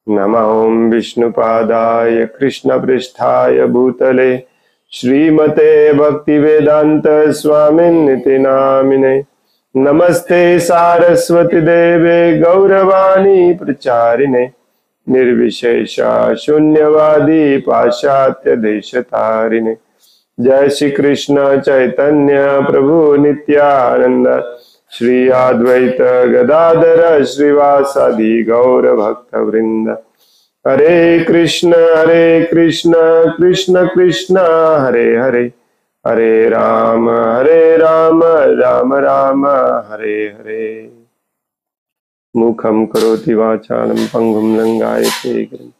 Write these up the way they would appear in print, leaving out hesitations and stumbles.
नमः ओं विष्णुपादाय कृष्णपृष्ठाय भूतले श्रीमते भक्तिवेदांत स्वामिन्निति नामिने। नमस्ते सारस्वती देवे गौरवाणी प्रचारिणे निर्विशेषा शून्यवादी पाश्चात्य देशतारिणे। जय श्री कृष्ण चैतन्य प्रभु नित्यानंद श्री अद्वैत गदाधर श्रीवासादि गौर भक्त वृंद। हरे कृष्ण कृष्ण कृष्ण हरे हरे, हरे राम राम राम हरे हरे। मुखं करोति वाचालं पंगुं लंघयते गिरिं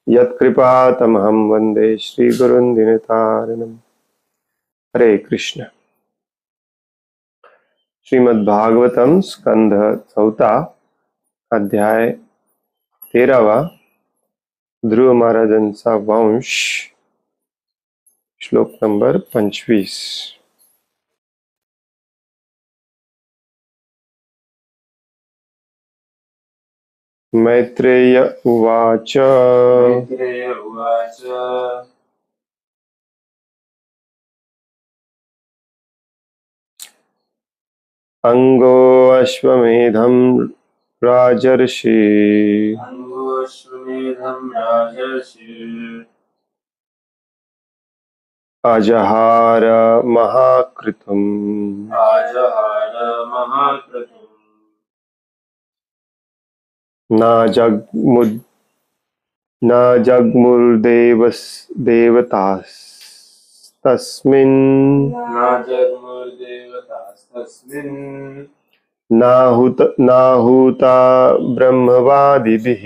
यत्कृपातमहं वन्दे श्रीगुरुं दीनतारिणम्। हरे कृष्ण। श्रीमद्भागवतम स्कंध 4 अध्याय 13 ध्रुव महाराजांचा वंश श्लोक नंबर 25। मैत्रेय उवाच अंगो अश्वमेधं राजर्षि अजहार महाकृतुम् न जग्मुर्देवतास्तस्मिन् नाहुता ब्रह्मवादिभिः।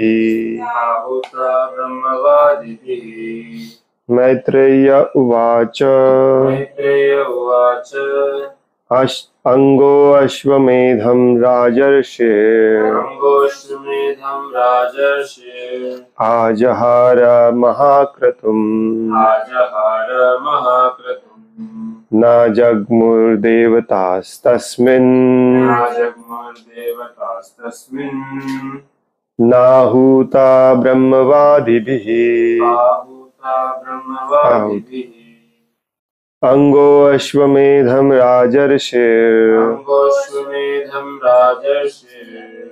मैत्रेय उवाच अंगो अश्वमेधं राजर्षे आजहार महाक्रतुम् न जग्मुर्देवतास्तस्मिन् नाहुता ब्रह्मवादिभिः। अंगो अश्वमेधं राजर्षे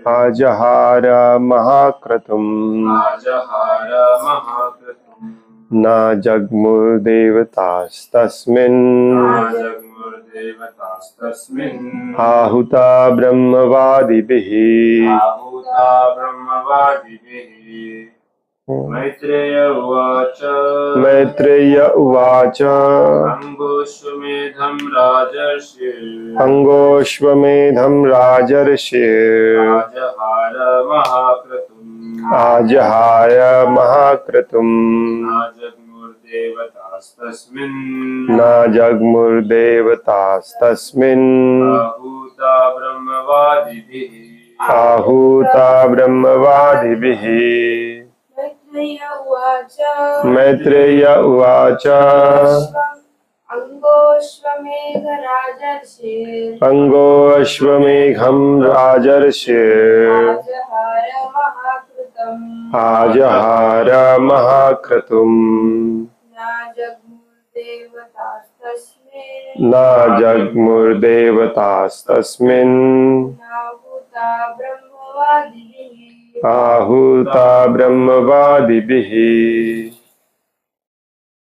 आजहार महाक्रतुम् न जग्मुर्देवतास्तस्मिन् आहुता ब्रह्मवादिभिः। मैत्रेय उवाच अंगोऽश्वमेधं राजर्षि आजहार महाक्रतुम् न जग्मुर्देवतास्तस्मिन् आहुता ब्रह्मवादिभिः। मैत्रेय उवाच अंगोऽश्वमेघं राजर्षि आजहार महाक्रतुम् न जग्मुर्देवतास्तस्मिन् आहुता ब्रह्मवादिभिः।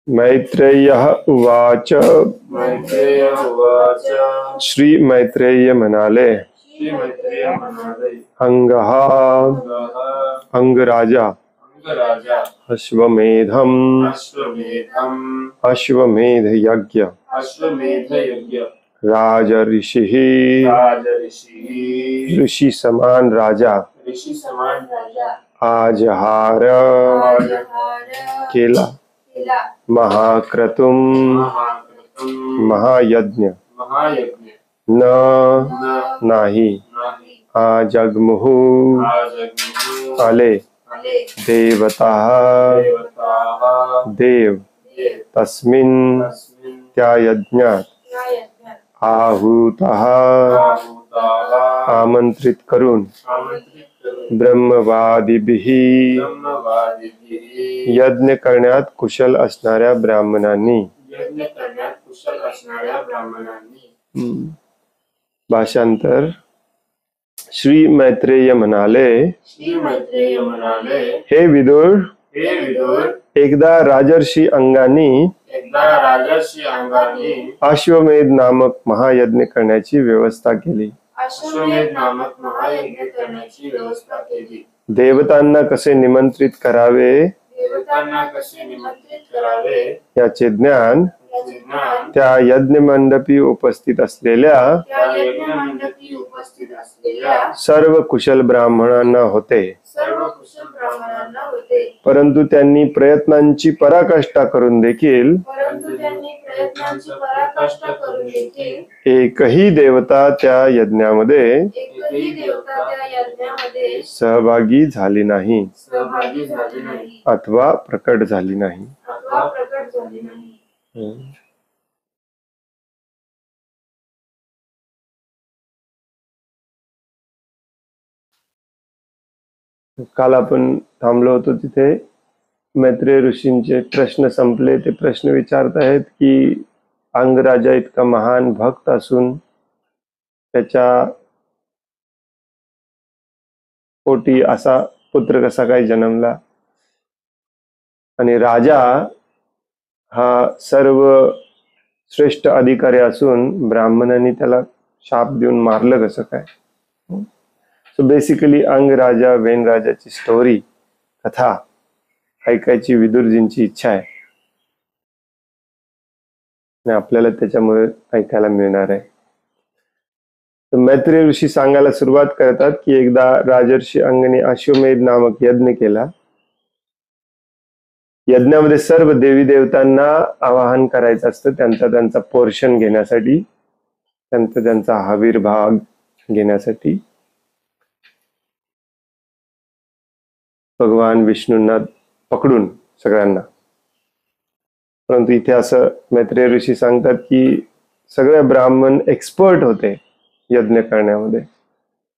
मैत्रेयः उवाच श्री मैत्रेय म्हणाले, अंगः अंगराजा अश्वमेधम अश्वमेध यज्ञ राजऋषि ऋषि समान राजा आजहार केला महाक्रतुम महायज्ञ न नाही आजग्मुहु अले देवता देव तस्मिन् त्या यज्ञात आहुतः आमंत्रित करून ब्रह्मवादिभिः यज्ञ करण्यात कुशल असणाऱ्या ब्राह्मणांनी. भाषांतर. श्री मैत्रेय म्हणाले, हे विदुर, एकदा राजर्षी अंगानी अश्वमेध नामक महायज्ञ करण्याची व्यवस्था केली. देवतांना कसे निमंत्रित करावे याचे ज्ञान त्या यज्ञ मंडपी उपस्थित असलेल्या सर्व कुशल ब्राह्मणांना होते. परंतु त्यांनी प्रयत्नांची पराकाष्ठा करून देखील एकही देवता त्या यज्ञामध्ये सहभागी झाली नाही अथवा प्रकट झाली नाही. काल आपण थांबलो होतो तिथे मैत्रेय ऋषींचे प्रश्न संपले. ते प्रश्न विचारत आहेत की अंगराजा इतका महान भक्त असून त्याच्या पोटी असा पुत्र कसा काय जन्मला, आणि राजा हा सर्व श्रेष्ठ अधिकारी असून ब्राह्मणांनी त्याला शाप देऊन मारलं कसं काय. सो बेसिकली अंगराजा वेनराजाची स्टोरी, कथा ऐकायची विदुरजींची इच्छा आहे आणि आपल्याला त्याच्यामुळे ऐकायला मिळणार आहे. मैत्रेय ऋषी सांगायला सुरुवात करतात की एकदा राजर्षी अंगने अश्वमेध नामक यज्ञ केला. यज्ञामध्ये सर्व देवी देवतांना आवाहन करायचं असतं त्यांचा पोर्शन घेण्यासाठी, त्यांचा आविर्भाव घेण्यासाठी. भगवान विष्णूंना पकडून सगळ्यांना. परंतु इथे असं मैत्रेय ऋषी सांगतात की सगळे ब्राह्मण एक्सपर्ट होते यज्ञ करण्यामध्ये,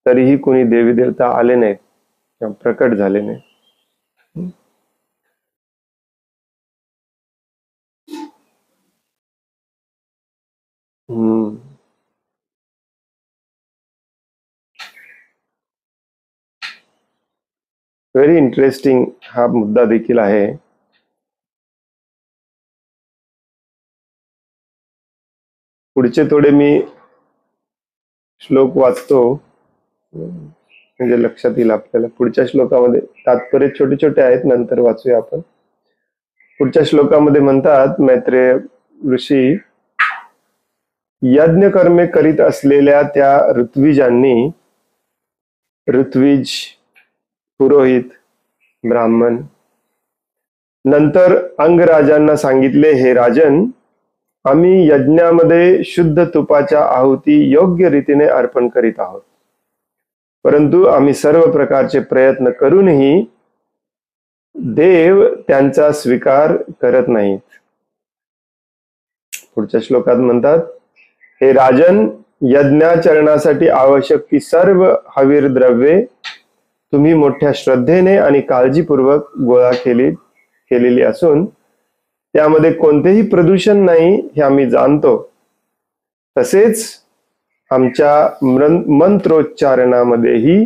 तरीही कोणी देवी देवता आले नाहीत किंवा प्रकट झाले नाहीत. व्हेरी इंटरेस्टिंग हा मुद्दा देखील आहे. पुढचे थोडे मी श्लोक वाचतो म्हणजे लक्षात येईल आपल्याला. पुढच्या श्लोकामध्ये तात्पर्य छोटे छोटे आहेत, नंतर वाचूया आपण. पुढच्या श्लोकामध्ये म्हणतात मैत्रेय ऋषी, यज्ञ कर्मे करीत असलेल्या त्या ऋत्विजांनी, ऋत्विज पुरोहित ब्राह्मण, नंतर अंगराजांना सांगितले, हे राजन, आम्ही यज्ञामध्ये शुद्ध तुपाच्या आहुती योग्य रीतीने अर्पण करीत आहोत, परंतु आम्ही सर्व प्रकारचे प्रयत्न करूनही देव त्यांचा स्वीकार करत नाहीत. पुढच्या श्लोकात म्हणतात, हे राजन, यज्ञाचरणासाठी आवश्यक ती सर्व हवीर द्रव्ये तुम्ही मोठ्या श्रद्धेने आणि काळजीपूर्वक गोळा केलेली असून त्यामध्ये कोणतेही प्रदूषण नाही हे आम्ही जाणतो. तसेच आमच्या मंत्रोच्चारणामध्येही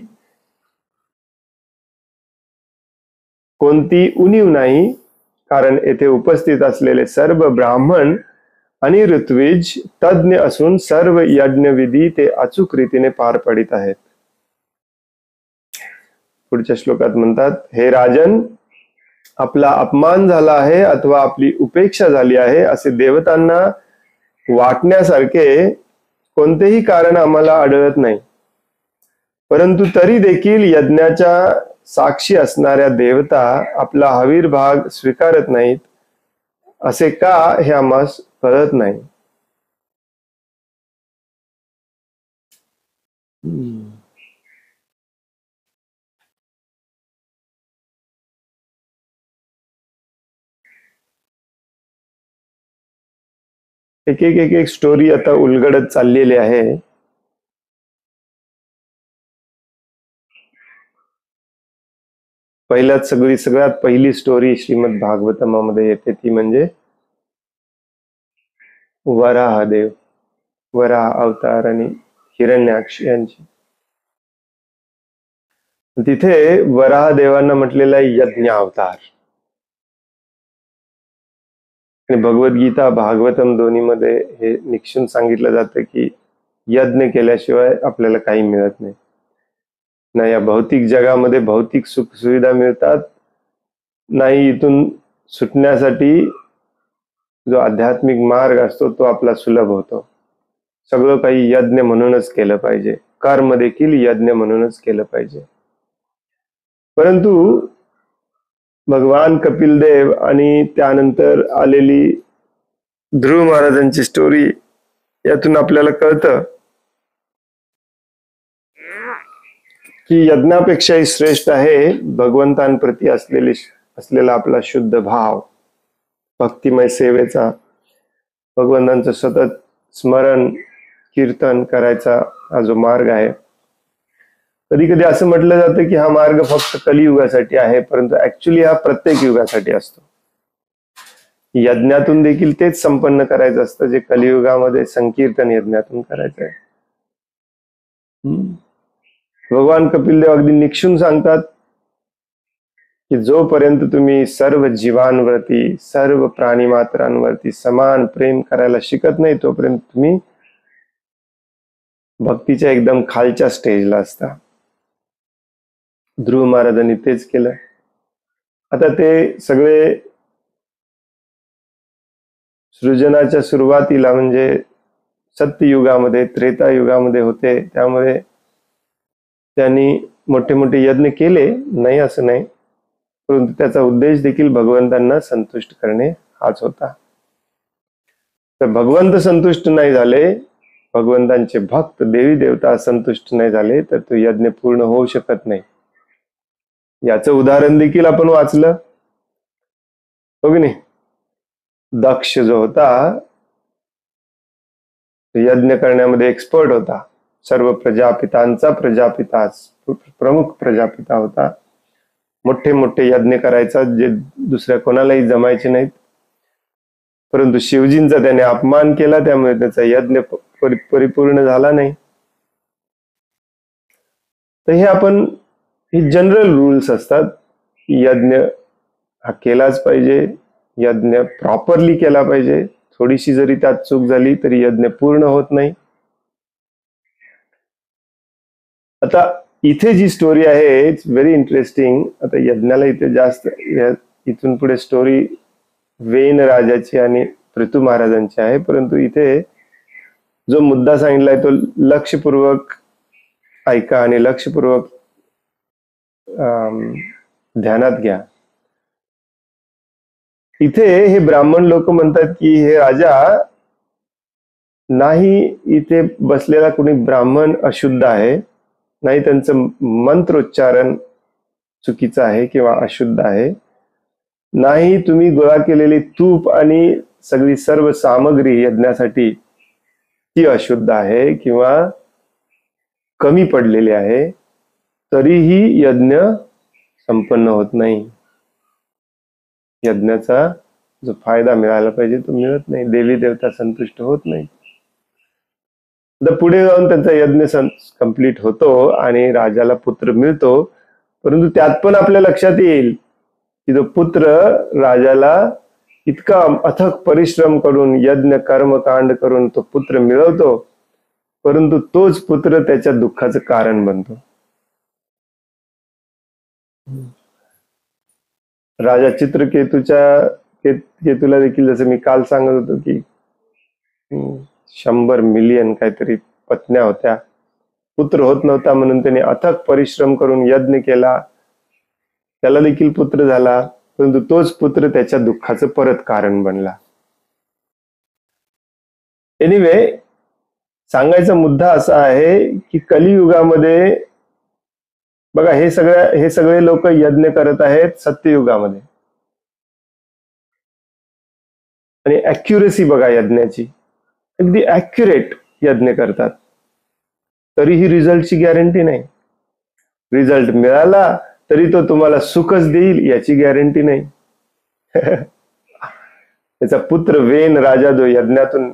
कोणती उणीव नाही, कारण येथे उपस्थित असलेले सर्व ब्राह्मण आणि ऋत्विज तज्ञ असून सर्व यज्ञविधी ते अचूक रीतीने पार पडित आहेत. पुढच्या श्लोकात म्हणतात, हे राजन, आपला अपमान झाला आहे अथवा आपली उपेक्षा झाली आहे असे देवतांना वाटण्यासारखे कोणतेही कारण आम्हाला आढळत नाही. परंतु तरी देखील यज्ञाच्या साक्षी असणाऱ्या देवता आपला हवीरभाग स्वीकारत नाहीत, असे का हे आम्हास कळत नाही. एक एक स्टोरी आता उलगडत चाललेली आहे. सगळ्यात पहिली स्टोरी श्रीमद भागवतमामध्ये येते, ती म्हणजे वराहदेव, वराह अवतार आणि हिरण्याक्ष यांची. तिथे वराहदेवांना म्हटलेला आहे यज्ञ अवतार. आणि भगवद्गीता भागवतम दोन्हीमध्ये हे निक्षून सांगितलं जातं की यज्ञ केल्याशिवाय आपल्याला काही मिळत नाही. ना या भौतिक जगामध्ये भौतिक सुख सुविधा मिळतात, नाही इथून सुटण्यासाठी जो आध्यात्मिक मार्ग असतो तो आपला सुलभ होतो. सगळं काही यज्ञ म्हणूनच केलं पाहिजे, कर्म देखील यज्ञ म्हणूनच केलं पाहिजे. परंतु भगवान कपिल देव आणि त्यानंतर आलेली ध्रुव महाराजांची स्टोरी, यातून आपल्याला कळतं की यज्ञापेक्षाही श्रेष्ठ आहे भगवंतांप्रती असलेला आपला शुद्ध भाव, भक्तिमय सेवेचा, भगवंतांचं सतत स्मरण कीर्तन करायचा हा जो मार्ग आहे. कधी कधी असं म्हटलं जातं की हा मार्ग फक्त कलियुगासाठी आहे, परंतु ऍक्च्युली हा प्रत्येक युगासाठी असतो. यज्ञातून देखील तेच संपन्न करायचं असतं जे कलियुगामध्ये संकीर्तन यज्ञातून करायचं आहे. भगवान कपिलदेव अगदी निक्षून सांगतात की जोपर्यंत तुम्ही सर्व जीवांवरती, सर्व प्राणी मात्रांवरती समान प्रेम करायला शिकत नाही, तोपर्यंत तुम्ही भक्तीच्या एकदम खालच्या स्टेजला असता. ध्रुव महाराजांनी तेच केलं. आता ते सगळे सृजनाच्या सुरुवातीला म्हणजे सत्ययुगामध्ये, त्रेतायुगामध्ये होते, त्यामुळे त्यांनी मोठे मोठे यज्ञ केले, नाही असं नाही, परंतु त्याचा उद्देश देखील भगवंतांना संतुष्ट करणे हाच होता. तर भगवंत संतुष्ट नाही झाले, भगवंतांचे भक्त देवी देवता संतुष्ट नाही झाले, तर तो यज्ञ पूर्ण होऊ शकत नाही. याचं उदाहरण देखील आपण वाचलं, हो की नाही? दक्ष जो होता यज्ञ करण्यामध्ये एक्सपर्ट होता, सर्व प्रजापितांचा प्रमुख प्रजापिता होता. मोठे मोठे यज्ञ करायचा जे दुसऱ्या कोणालाही जमायचे नाहीत, परंतु शिवजींचा त्याने अपमान केला, त्यामुळे त्याचा यज्ञ परिपूर्ण झाला नाही. तर हे जनरल रूल्स असतात की यज्ञ हा केलाच पाहिजे, यज्ञ प्रॉपरली केला पाहिजे. थोडीशी जरी त्यात चूक झाली तरी यज्ञ पूर्ण होत नाही. आता इथे जी स्टोरी आहे इट्स व्हेरी इंटरेस्टिंग. आता यज्ञाला इथे जास्त, इथून पुढे स्टोरी वेन राजाची आणि पृथू महाराजांची आहे, परंतु इथे जो मुद्दा सांगितलाय तो लक्षपूर्वक ऐका आणि लक्षपूर्वक ध्यानात घ्या. इथे हे ब्राह्मण लोक म्हणतात की हे राजा, नाही इथे बसलेला कोणी ब्राह्मण अशुद्ध आहे, नाही त्यांचं मंत्रोच्चारण चुकीचं आहे किंवा अशुद्ध आहे, नाही तुम्ही गोळा केलेली तूप आणि सगळी सर्व सामग्री यज्ञासाठी ती अशुद्ध आहे किंवा कमी पडलेली आहे, तरीही यज्ञ संपन्न होत नाही. यज्ञाचा जो फायदा मिळाला पाहिजे तो मिळत नाही, देवी देवता संतुष्ट होत नाही. तर पुढे जाऊन त्यांचा यज्ञ कंप्लीट होतो आणि राजाला पुत्र मिळतो, परंतु त्यात पण आपल्या लक्षात येईल की तो पुत्र राजाला इतका अथक परिश्रम करून यज्ञ कर्मकांड करून तो पुत्र मिळवतो, परंतु तोच पुत्र त्याच्या दुःखाचं कारण बनतो. राजा केतूला देखील जसं मी काल सांगत होतो की 100 मिलियन काहीतरी पत्न्या होत्या, पुत्र होत नव्हता म्हणून त्याने अथक परिश्रम करून यज्ञ केला, त्याला देखील पुत्र झाला, परंतु तोच पुत्र त्याच्या दुःखाचं परत कारण बनला. एनिवे, सांगायचा मुद्दा असा आहे की कलियुगामध्ये बघा हे सगळे लोक यज्ञ करत आहेत सत्ययुगामध्ये, आणि ऍक्युरेसी बघा यज्ञाची, अगदी ऍक्युरेट यज्ञ करतात, तरीही रिझल्टची गॅरंटी नाही. रिझल्ट मिळाला तरी तो तुम्हाला सुखच देईल याची गॅरंटी नाही. त्याचा पुत्र वेन राजा जो यज्ञातून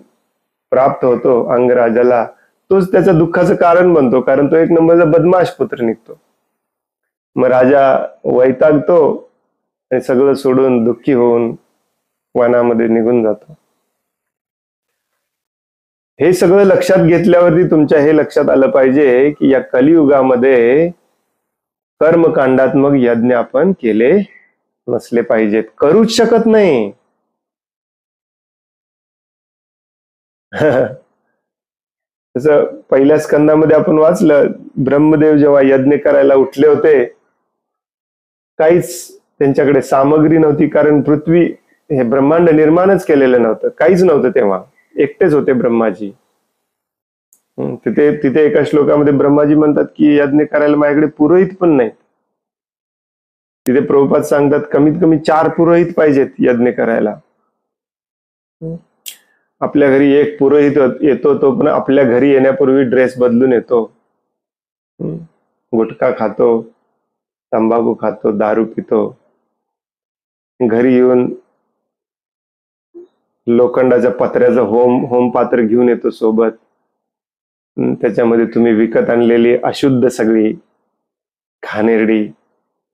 प्राप्त होतो अंगराजाला, तोच त्याच्या दुःखाचं कारण बनतो, कारण तो एक नंबरचा बदमाश पुत्र निघतो. मग राजा वैतागतो आणि सगळं सोडून दुःखी होऊन वनामध्ये निघून जातो. हे सगळं लक्षात घेतल्यावरती तुमच्या हे लक्षात आलं पाहिजे की या कलियुगामध्ये कर्मकांडात्मक यज्ञ आपण केले नसले पाहिजेत, करूच शकत नाही. तसं पहिल्या स्कंदामध्ये आपण वाचलं, ब्रह्मदेव जेव्हा यज्ञ करायला उठले होते, काहीच त्यांच्याकडे सामग्री नव्हती, कारण पृथ्वी हे ब्रह्मांड निर्माणच केलेलं नव्हतं, काहीच नव्हतं तेव्हा, एकटेच होते ब्रह्माजी. तिथे एका श्लोकामध्ये ब्रह्माजी म्हणतात की यज्ञ करायला माझ्याकडे पुरोहित पण नाहीत. तिथे प्रभुपाद सांगतात कमीत कमी 4 पुरोहित पाहिजेत यज्ञ करायला. आपल्या घरी एक पुरोहित येतो, तो पण आपल्या घरी येण्यापूर्वी ड्रेस बदलून येतो, गुटखा खातो, तंबाखू खातो, दारू पितो, घरी येऊन लोखंडाच्या पत्र्याचं होम पात्र घेऊन येतो सोबत. त्याच्यामध्ये तुम्ही विकत आणलेली अशुद्ध सगळी घाणेरडी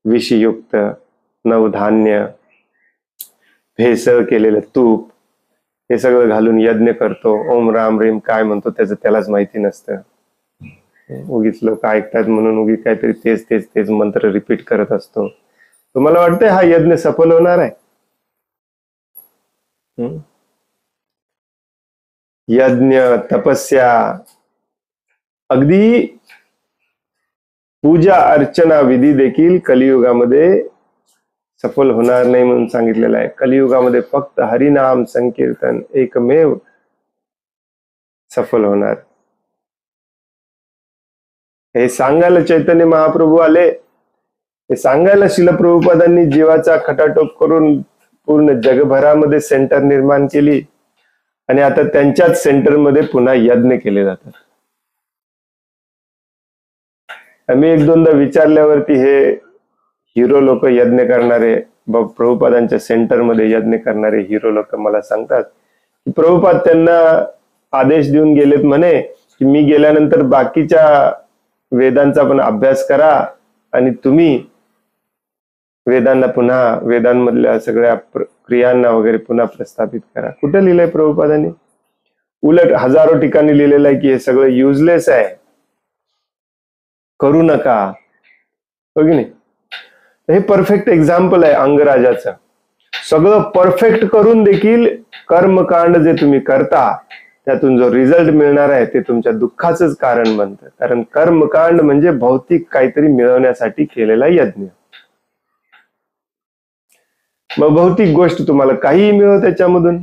विषयुक्त नवधान्य, भेसळ केलेलं तूप, हे सगळं घालून यज्ञ करतो. ओम राम रेम काय म्हणतो त्याचं त्यालाच माहिती नसतं. उगीच लोक ऐकतात म्हणून उगीच काहीतरी तेच तेच तेच मंत्र रिपीट करत असतो. तुम्हाला वाटतंय हा यज्ञ सफल होणार आहे? यज्ञ, तपस्या, अगदी पूजा अर्चना विधी देखील कलियुगामध्ये सफल होणार नाही म्हणून सांगितलेलं आहे. कलियुगामध्ये फक्त हरिनाम संकीर्तन एकमेव सफल होणार. हे सांगायला चैतन्य महाप्रभू आले, हे सांगायला श्रील प्रभुपादांनी जीवाचा खटाटोप करून पूर्ण जगभरामध्ये सेंटर निर्माण केली, आणि आता त्यांच्याच सेंटरमध्ये पुन्हा यज्ञ केले जातात. आम्ही 1-2दा विचारल्यावरती हे हिरो लोक यज्ञ करणारे, प्रभुपादांच्या सेंटरमध्ये यज्ञ करणारे हिरो लोक मला सांगतात की प्रभुपाद त्यांना आदेश देऊन गेलेत म्हणे की मी गेल्यानंतर बाकीच्या वेदांचा पण अभ्यास करा आणि तुम्ही वेदांना पुन्हा, वेदांमधल्या सगळ्या क्रियांना वगैरे पुन्हा प्रस्थापित करा. कुठं लिहिलंय प्रभुपादांनी? उलट हजारो ठिकाणी लिहिलेलं आहे की हे सगळं युजलेस आहे, करू नका, हो की नाही? हे परफेक्ट एक्झाम्पल आहे अंगराजाचं. सगळं परफेक्ट करून देखील कर्मकांड जे तुम्ही करता त्यातून जो रिझल्ट मिळणार आहे ते तुमच्या दुःखाचंच कारण बनतं. कारण कर्मकांड म्हणजे भौतिक काहीतरी मिळवण्यासाठी केलेला यज्ञ. मग भौतिक गोष्ट तुम्हाला काहीही मिळव त्याच्यामधून,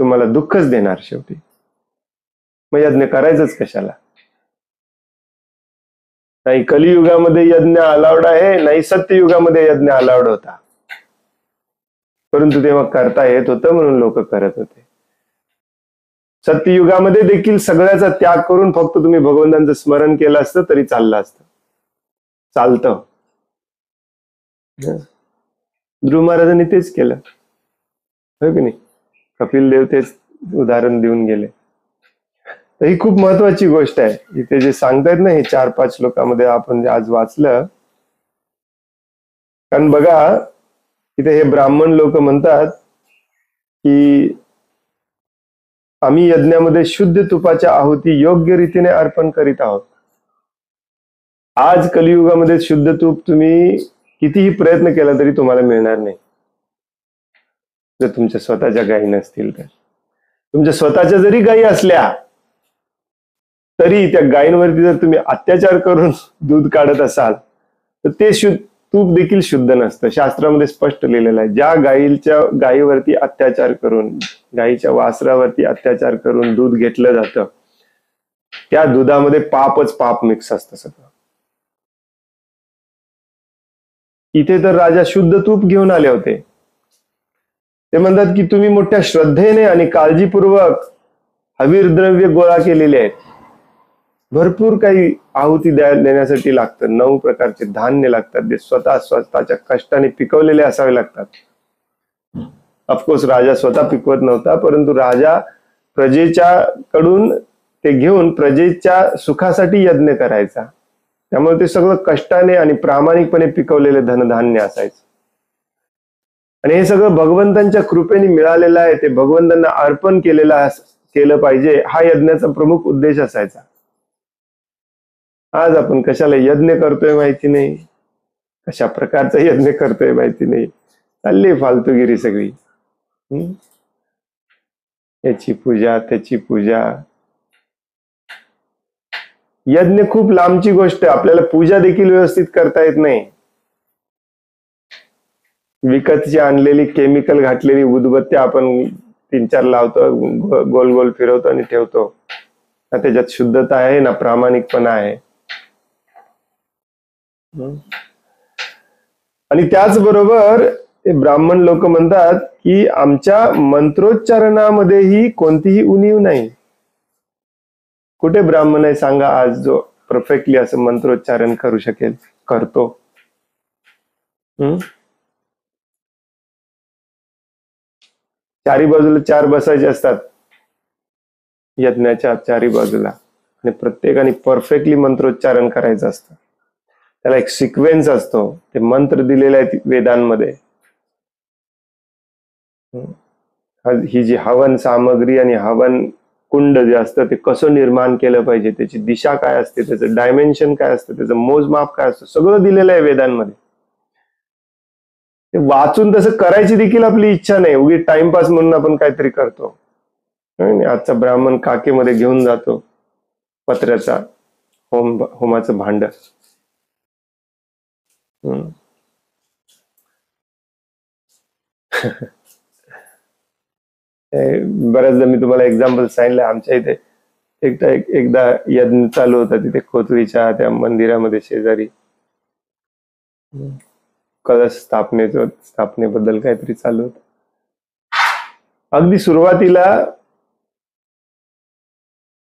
तुम्हाला दुःखच देणार शेवटी. मग यज्ञ करायचंच कशाला? नाही कलियुगामध्ये यज्ञ अलाउड आहे, नाही सत्ययुगामध्ये यज्ञ अलाउड होता, परंतु तेव्हा करता येत होतं म्हणून लोक करत होते. सत्ययुगामध्ये देखील सगळ्याचा त्याग करून फक्त तुम्ही भगवंतांचं स्मरण केलं असतं तरी चाललं असतं, चालतं. ध्रुव महाराजांनी तेच केलं, हो की नाही? कपिल देव तेच उदाहरण देऊन गेले. तर ही खूप महत्वाची गोष्ट आहे. इथे जे सांगतायत ना हे 4-5 श्लोकामध्ये आपण आज वाचलं, कारण बघा इथे हे ब्राह्मण लोक म्हणतात की आम्ही यज्ञामध्ये शुद्ध तुपाच्या आहुती योग्य रीतीने अर्पण करीत आहोत. आज कलियुगामध्ये शुद्ध तूप तुम्ही कितीही प्रयत्न केला तरी तुम्हाला मिळणार नाही जर तुमच्या स्वतःच्या गायी नसतील तर. तुमच्या स्वतःच्या जरी गायी असल्या तरी त्या गायींवरती जर तुम्ही अत्याचार करून दूध काढत असाल तर ते तूप देखील शुद्ध नसतं. शास्त्रामध्ये स्पष्ट लिहिलेलं आहे, ज्या गायीवरती अत्याचार करून, गायीच्या वासरावरती अत्याचार करून दूध घेतलं जातं त्या दुधामध्ये पापच पाप मिक्स असतं सगळं. इथे तर राजा शुद्ध तूप घेऊन आले होते. ते म्हणतात की तुम्ही मोठ्या श्रद्धेने आणि काळजीपूर्वक हवीर द्रव्य गोळा केलेले आहेत. भरपूर काही आहुती देण्यासाठी लागतं. 9 प्रकारचे धान्य लागतात, ते स्वतःच्या कष्टाने पिकवलेले असावे लागतात. ऑफकोर्स राजा स्वतः पिकवत नव्हता, परंतु राजा प्रजेच्या कडून ते घेऊन प्रजेच्या सुखासाठी यज्ञ करायचा. त्यामुळे ते सगळं कष्टाने आणि प्रामाणिकपणे पिकवलेले धनधान्य असायचं. आणि हे सगळं भगवंतांच्या कृपेने मिळालेलं आहे, ते भगवंतांना अर्पण केलं पाहिजे, हा यज्ञाचा प्रमुख उद्देश असायचा. आज आपण कशाला यज्ञ करतोय माहिती नाही, कशा प्रकारचा यज्ञ करतोय माहिती नाही, चालली फालतूगिरी सगळी. याची पूजा त्याची पूजा. यज्ञ खूप लांबची गोष्ट आहे, आपल्याला पूजा देखील व्यवस्थित करता येत नाही. विकतची आणलेली केमिकल घातलेली उदबत्ती आपण 3-4 लावतो, गोल गोल फिरवतो आणि ठेवतो. ना त्याच्यात शुद्धता आहे ना प्रामाणिकपणा आहे. आणि त्याचबरोबर ब्राह्मण लोक म्हणतात की आमच्या मंत्रोच्चारणामध्येही कोणतीही उणीव नाही. कुठे ब्राह्मण आहे सांगा आज जो परफेक्टली असं मंत्रोच्चारण करू शकेल, करतो? चारी बाजूला 4 बसायचे असतात यज्ञाच्या चारी बाजूला, आणि प्रत्येकाने परफेक्टली मंत्रोच्चारण करायचं असतं. त्याला एक सिक्वेन्स असतो, ते मंत्र दिलेले आहेत वेदांमध्ये. ही जी हवन सामग्री आणि हवन कुंड जे असतं ते कसं निर्माण केलं पाहिजे, त्याची दिशा काय असते, त्याचं डायमेन्शन काय असतं, त्याचं मोजमाप काय असतं, सगळं दिलेलं आहे वेदांमध्ये. ते वाचून तसं करायची देखील आपली इच्छा नाही, उगी टाइमपास म्हणून आपण काहीतरी करतो. आजचा ब्राह्मण काकेमध्ये घेऊन जातो पत्र्याचा होमाचं भांड. बऱ्याचदा मी तुम्हाला एक्झाम्पल सांगितलं. आमच्या इथे एकदा यज्ञ चालू होता तिथे खोतरीच्या त्या मंदिरामध्ये शेजारी कलश स्थापनेबद्दल काहीतरी चालू होत. अगदी सुरुवातीला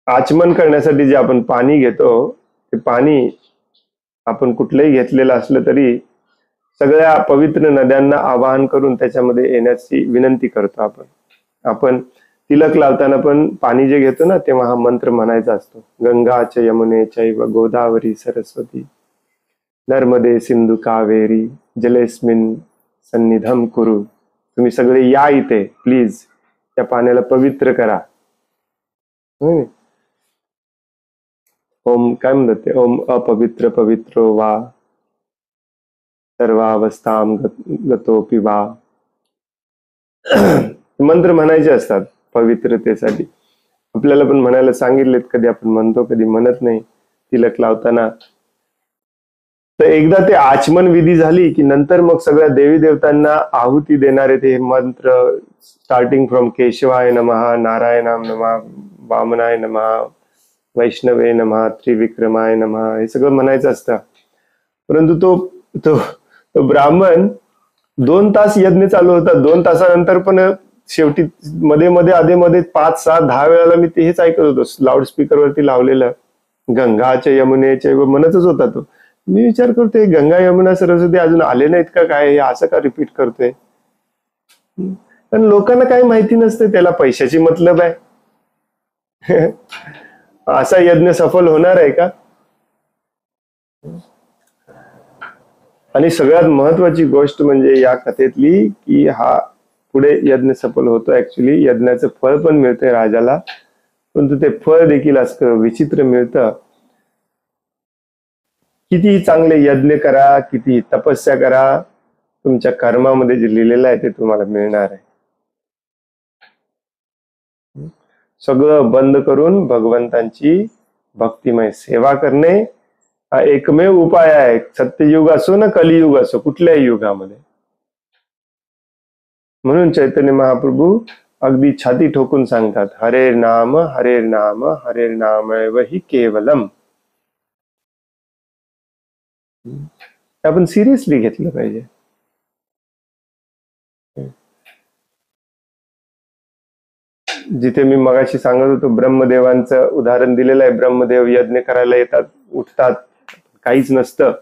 आचमन करण्यासाठी जे आपण पाणी घेतो, ते पाणी आपण कुठलंही घेतलेलं असलं तरी सगळ्या पवित्र नद्यांना आवाहन करून त्याच्यामध्ये येण्याची विनंती करतो. आपण तिलक लावताना पण पाणी जे घेतो ना, तेव्हा हा मंत्र म्हणायचा असतो. गंगा च यमुने चैव गोदावरी सरस्वती नर्मदे सिंधू कावेरी जलेस्मिन सन्निधम कुरु. तुम्ही सगळे या इथे प्लीज, त्या पाण्याला पवित्र करा. ओम काय म्हणतात ते, ओम अपवित्र पवित्रो वा सर्वावस्थाम गतोपि वा. मंत्र म्हणायचे असतात पवित्रतेसाठी. आपल्याला पण म्हणायला सांगितलेत, कधी आपण म्हणतो कधी म्हणत नाही तिलक लावताना. तर एकदा ते आचमन विधी झाली की नंतर मग सगळ्या देवी देवतांना आहुती देणारे ते मंत्र, स्टार्टिंग फ्रॉम केशवाय नमः, नारायणाम नमः, वामनाय नमः, वैष्णवे नमः, त्रिविक्रमाय नमः, हे सगळं म्हणायचं असतं. परंतु तो ब्राह्मण 2 तास यज्ञ चालू होता. 2 तासानंतर पण शेवटी मध्ये आधे 5-6-10 वेळाला मी तेच ऐकत होतो, लाऊडस्पीकरवरती लावलेलं, गंगाच्या यमुनेचे म्हणतच होता तो. मी विचार करतोय, गंगा यमुना सरस्वती अजून आले नाहीत का काय, हे असं का रिपीट करतोय? पण लोकांना काही माहिती नसते, त्याला पैशाची मतलब आहे. असा यज्ञ सफल होणार आहे का? आणि सगळ्यात महत्वाची गोष्ट म्हणजे या कथेतली की हा पुढे यज्ञ सफल होतो. ऍक्च्युली यज्ञाचं फळ पण मिळतंय राजाला, परंतु ते फळ देखील असं विचित्र मिळतं. कितीही चांगले यज्ञ करा, कितीही तपस्या करा, तुमच्या कर्मामध्ये जे लिहिलेलं आहे ते तुम्हाला मिळणार आहे. सगळं बंद करून भगवंतांची भक्तिमय सेवा करणे हा एकमेव उपाय आहे. सत्ययुग असो ना कलियुग असो, कुठल्याही युगामध्ये. म्हणून चैतन्य महाप्रभू अगदी छाती ठोकून सांगतात, हरे नाम हरे नाम हि केवलम. आपण सिरियसली घेतलं पाहिजे. जिथे मी मगाशी सांगत होतो ब्रह्मदेवांचं उदाहरण दिलेलं आहे, ब्रह्मदेव यज्ञ करायला येतात, उठतात, काहीच नसतं,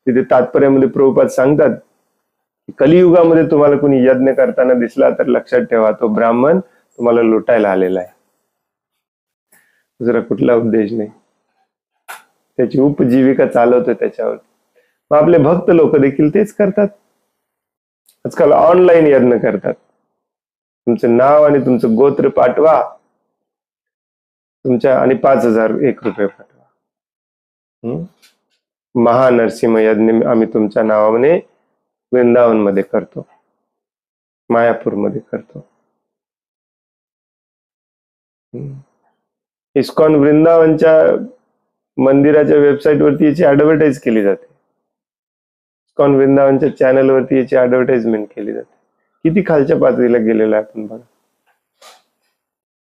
तिथे तात्पर्यामध्ये प्रभुपाद सांगतात कलियुगामध्ये तुम्हाला कोणी यज्ञ करताना दिसला तर लक्षात ठेवा तो ब्राह्मण तुम्हाला लुटायला आलेला आहे, दुसरा कुठला उद्देश नाही, त्याची उपजीविका चालवतोय त्याच्यावर. मग आपले भक्त लोक देखील तेच करतात. आजकाल ऑनलाईन यज्ञ करतात. तुमचं नाव आणि तुमचं गोत्र पाठवा तुमच्या आणि 5,001 रुपये पाठवा. महानरसिंह यज्ञ आम्ही तुमच्या नावाने वृंदावन मध्ये करतो, मायापूर मध्ये करतो. इस्कॉन वृंदावनच्या मंदिराच्या वेबसाईट वरती याची ऍडव्हर्टाईज केली जाते, इस्कॉन वृंदावनच्या चॅनल वरती याची ऍडव्हर्टाइजमेंट केली जाते. किती खालच्या पातळीला गेलेला आहे आपण बघा,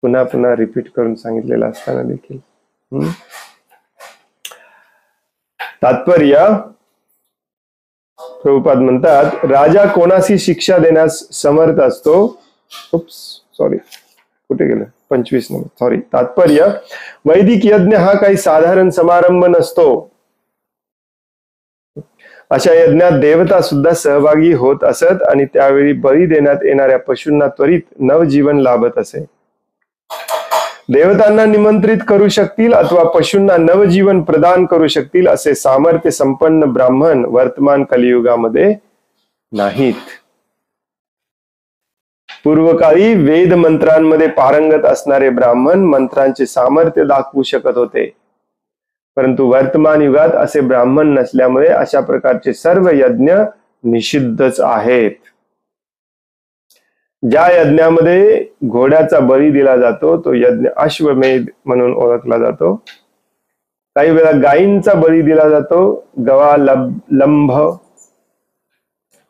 पुन्हा पुन्हा रिपीट करून सांगितलेलं असताना देखील. तात्पर्य प्रभुपाद म्हणतात राजा कोणाशी शिक्षा देण्यास समर्थ असतो. सॉरी कुठे गेलं 25 नंबर, सॉरी. तात्पर्य वैदिक यज्ञ हा काही साधारण समारंभ नसतो. अशा यज्ञात देवता सुद्धा सहभागी होत असत आणि त्यावेळी बळी देण्यात येणाऱ्या पशूंना त्वरित नवजीवन लाभत असे. देवतांना निमंत्रित करू शकतील अथवा पशूंना नवजीवन प्रदान करू शकतील असे सामर्थ्य संपन्न ब्राह्मण वर्तमान कलियुगामध्ये नाहीत. पूर्वकाळी वेद मंत्रांमध्ये पारंगत असणारे ब्राह्मण मंत्रांचे सामर्थ्य दाखवू शकत होते, परंतु वर्तमान युगात असे ब्राह्मण नसल्यामुळे अशा प्रकारचे सर्व यज्ञ निषिद्धच आहेत. ज्या यज्ञामध्ये घोड्याचा बळी दिला जातो तो यज्ञ अश्वमेध म्हणून ओळखला जातो. काही वेळा गायींचा बळी दिला जातो, गवा लंभ,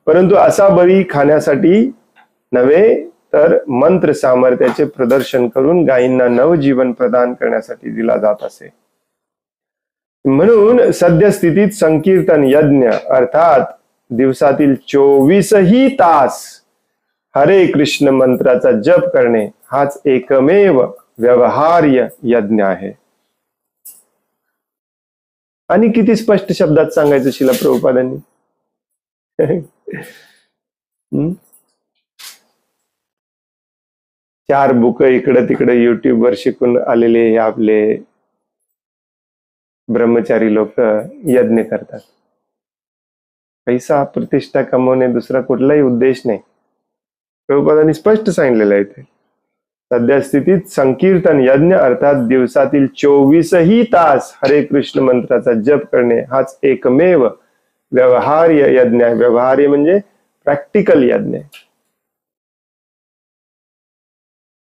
परंतु असा बळी खाण्यासाठी नव्हे तर मंत्र सामर्थ्याचे प्रदर्शन करून गायींना नवजीवन प्रदान करण्यासाठी दिला जात असे. म्हणून सद्यस्थितीत संकीर्तन यज्ञ अर्थात दिवसातील 24ही तास हरे कृष्ण मंत्राचा जप करणे हाच एकमेव व्यवहार्य यज्ञ आहे. आणि किती स्पष्ट शब्दात सांगायचं शिला प्रभुपादांनी. 4 बुक इकडे तिकडे युट्यूब वर शिकून आलेले हे आपले ब्रह्मचारी लोक यज्ञ करतात. पैसा प्रतिष्ठा कमवणे दुसरा कुठलाही उद्देश नाही. प्रभुपादांनी स्पष्ट सांगितलेलं आहे इथे. सध्या स्थितीत संकीर्तन यज्ञ अर्थात दिवसातील 24ही तास हरे कृष्ण मंत्राचा जप करणे हाच एकमेव व्यवहार्य यज्ञ आहे. व्यवहार्य म्हणजे प्रॅक्टिकल यज्ञ आहे.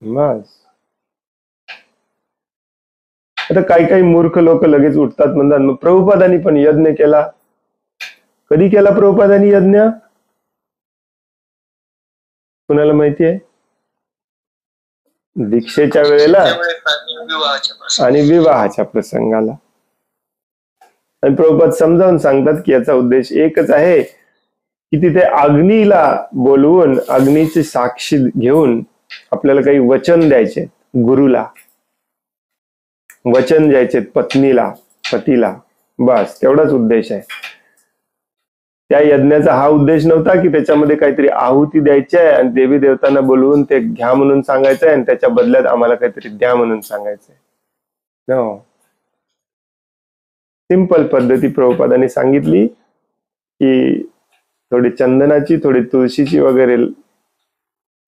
बस. आता काही काही मूर्ख लोक लगेच उठतात म्हणतात मग प्रभुपादांनी पण यज्ञ केला. कधी केला प्रभुपादांनी यज्ञ? कुणाला माहिती आहे? दीक्षेच्या वेळेला आणि विवाहाच्या प्रसंगाला. आणि प्रभुपाद समजावून सांगतात की याचा उद्देश एकच आहे की तिथे अग्नीला बोलवून अग्नीची साक्षी घेऊन आपल्याला काही वचन द्यायचे, गुरुला वचन द्यायचे, पत्नीला, पतीला, बस तेवढाच उद्देश आहे. त्या यज्ञाचा हा उद्देश नव्हता की त्याच्यामध्ये काहीतरी आहुती द्यायची आहे आणि देवी देवतांना बोलवून ते घ्या म्हणून सांगायचंय आणि त्याच्या बदल्यात आम्हाला काहीतरी द्या म्हणून सांगायचंय. नो, सिंपल पद्धती प्रभुपादांनी सांगितली की थोडी चंदनाची, थोडी तुळशीची वगैरे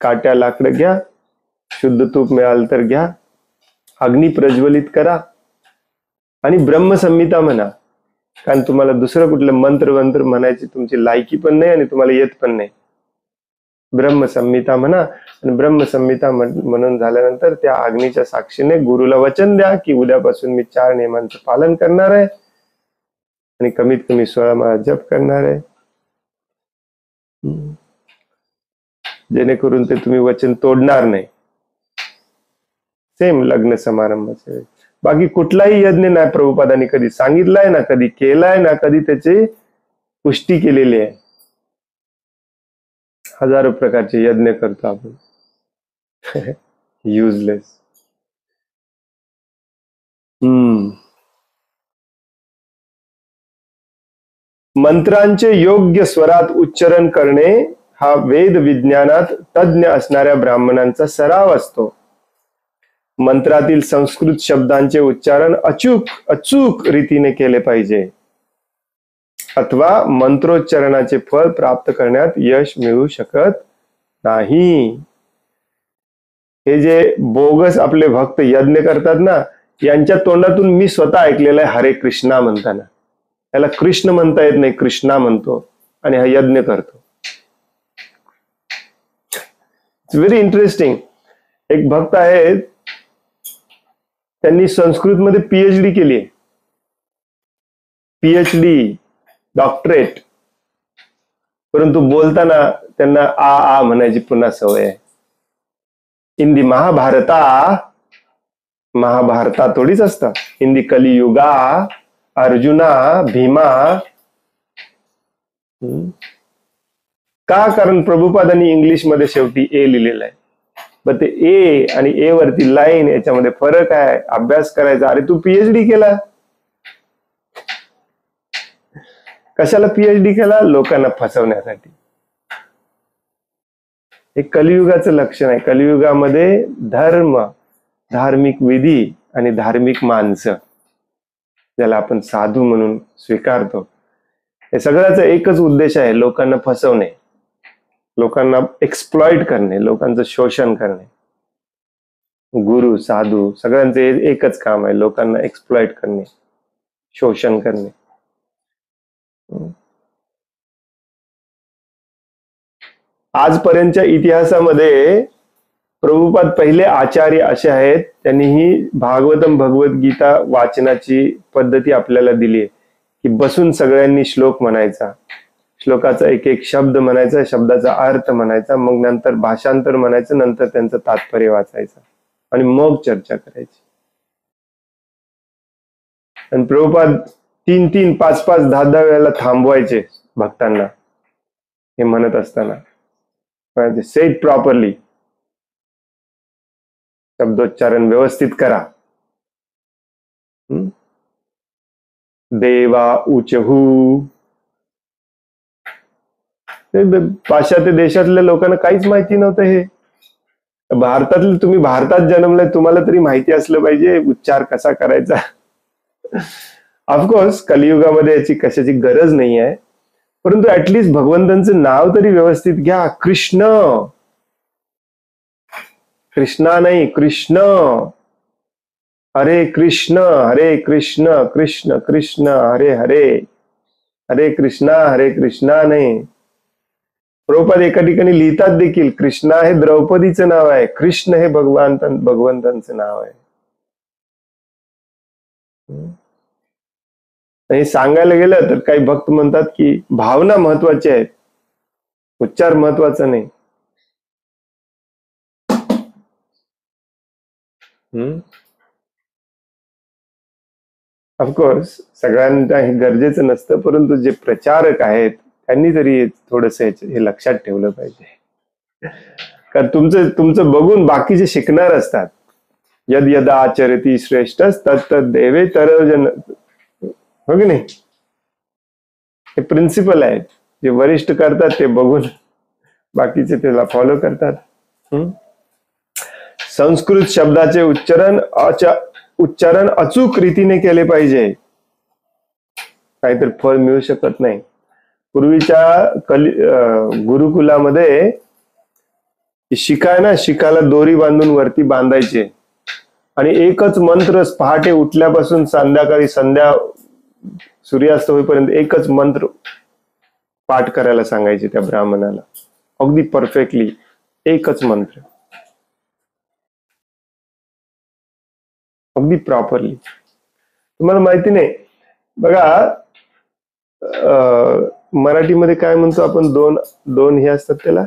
काट्या लाकडं घ्या, शुद्ध तूप मिळालं तर घ्या, अग्नी प्रज्वलित करा आणि ब्रह्मसंहिता म्हणा. कारण तुम्हाला दुसरं कुठलं मंत्र म्हणायची तुमची लायकी पण नाही आणि तुम्हाला येत पण नाही. ब्रह्मसंहिता म्हणा आणि ब्रह्मसंहिता म्हणून झाल्यानंतर त्या अग्नीच्या साक्षीने गुरुला वचन द्या की उद्यापासून मी 4 नियमांचं पालन करणार आहे आणि कमीत कमी 16 माळा जप करणार आहे, जेणेकरून ते तुम्ही वचन तोडणार नाही. सेम लग्न समारंभाचे. बाकी कुठलाही यज्ञ नाही प्रभुपादांनी कधी सांगितलाय ना, कधी केलाय ना, कधी त्याची पुष्टी केलेली आहे. हजारो प्रकारचे यज्ञ करतो आपण. युजलेस. मंत्रांचे योग्य स्वरात उच्चारण करणे हा वेद विज्ञानात तज्ञ असणाऱ्या ब्राह्मणांचा सराव असतो. मंत्रातील संस्कृत शब्दांचे उच्चारण अचूक रीतीने केले पाहिजे, अथवा मंत्रोच्चारणाचे फळ प्राप्त करण्यात यश मिळू शकत नाही. हे जे बोगस आपले भक्त यज्ञ करतात ना, यांच्या तोंडातून मी स्वतः ऐकलेलं आहे हरे कृष्णा म्हणताना. त्याला कृष्ण म्हणता येत नाही, कृष्णा म्हणतो आणि हा यज्ञ करतो. It's very interesting. एक भक्त आहेत, त्यांनी संस्कृतमध्ये पीएचडी केली आहे. PhD, doctorate. परंतु बोलताना त्यांना आ म्हणायची पुन्हा सवय आहे. इन दी महाभारता थोडीच असतं. इन दी कलियुगा अर्जुना भीमा. का? कारण प्रभुपादांनी इंग्लिश मध्ये शेवटी ए लिहिलेलं आहे. पण ते ए आणि ए वरती लाईन, याच्यामध्ये फरक आहे. अभ्यास करायचा. अरे तू पीएचडी केला, कशाला पीएचडी केला? लोकांना फसवण्यासाठी. हे कलियुगाचं लक्षण आहे. कलियुगामध्ये धर्म, धार्मिक विधी आणि धार्मिक माणसं, ज्याला आपण साधू म्हणून स्वीकारतो, हे सगळ्याचा एकच उद्देश आहे, लोकांना फसवणे, लोकांना एक्सप्लॉइट करणे, लोकांचं शोषण करणे. गुरु साधू सगळ्यांचं एकच काम आहे, लोकांना एक्सप्लॉइट करणे, शोषण करणे. आजपर्यंतच्या इतिहासामध्ये प्रभुपाद पहिले आचार्य असे आहेत, त्यांनी ही भागवतम भगवद्गीता वाचनाची पद्धती आपल्याला दिली आहे, की बसून सगळ्यांनी श्लोक म्हणायचा, श्लोकाचा एक एक शब्द म्हणायचा, शब्दाचा अर्थ म्हणायचा, मग नंतर भाषांतर म्हणायचं, नंतर त्यांचं तात्पर्य वाचायचं आणि मग चर्चा करायची. आणि प्रभुपाद 3-3, 5-5, 10-10 वेळेला थांबवायचे भक्तांना हे म्हणत असताना. से इट प्रॉपरली, शब्दोच्चारण व्यवस्थित करा. देवा उचहू. पाश्चात्य देशातल्या लोकांना काहीच माहिती नव्हतं. हे भारतातले, तुम्ही भारतात जन्मलाय, तुम्हाला तरी माहिती असलं पाहिजे उच्चार कसा करायचा. ऑफकोर्स कलियुगामध्ये याची कशाची गरज नाही आहे, परंतु ऍटलिस्ट भगवंतांचं नाव तरी व्यवस्थित घ्या. कृष्ण, कृष्णा नाही, कृष्ण. हरे कृष्ण कृष्ण कृष्ण हरे हरे, हरे कृष्णा नाही. प्रभुपाद एका ठिकाणी लिहितात देखील, कृष्णा हे द्रौपदीचं नाव आहे, कृष्ण हे भगवंतांचं नाव आहे. हे सांगायला गेलं तर काही भक्त म्हणतात की भावना महत्वाची आहेत, उच्चार महत्वाचा नाही. ऑफकोर्स सगळ्यांना हे गरजेचं नसतं, परंतु जे प्रचारक आहेत त्यांनी तरी थोडस हे लक्षात ठेवलं पाहिजे. कारण तुमचं बघून बाकीचे शिकणार असतात. यद यदा आचरती श्रेष्ठ तत् देवे तरजन, हो की नाही? हे प्रिन्सिपल आहेत, जे वरिष्ठ करतात ते बघून बाकीचे त्याला फॉलो करतात. संस्कृत शब्दाचे उच्चारण अचूक रीतीने केले पाहिजे, काहीतरी फळ मिळू शकत नाही. पूर्वीच्या गुरुकुलामध्ये शिकायला दोरी बांधून वरती बांधायचे आणि एकच मंत्र पहाटे उठल्यापासून संध्याकाळी सूर्यास्त होईपर्यंत एकच मंत्र पाठ करायला सांगायचे त्या ब्राह्मणाला, अगदी परफेक्टली एकच मंत्र, अगदी प्रॉपरली. तुम्हाला माहिती नाही बघा, मराठीमध्ये काय म्हणतो आपण, दोन हे असतात त्याला,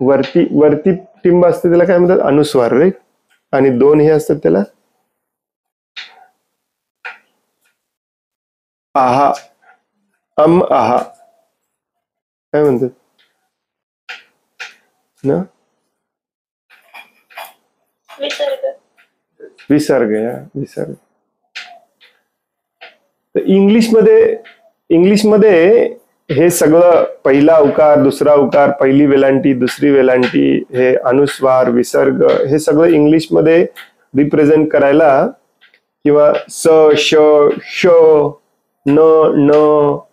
वरती टिंब असते त्याला काय म्हणतात, अनुस्वार, राईट? आणि दोन हे असतात त्याला आहा, आहा काय म्हणतात, ना, विसर्ग या विसर्ग. तर इंग्लिशमध्ये हे सगळं पहिला उकार, दुसरा उकार, पहिली वेलांटी, दुसरी वेलांटी, हे अनुस्वार, विसर्ग, हे सगळं इंग्लिशमध्ये रिप्रेझेंट करायला किंवा स, श, श, न, न,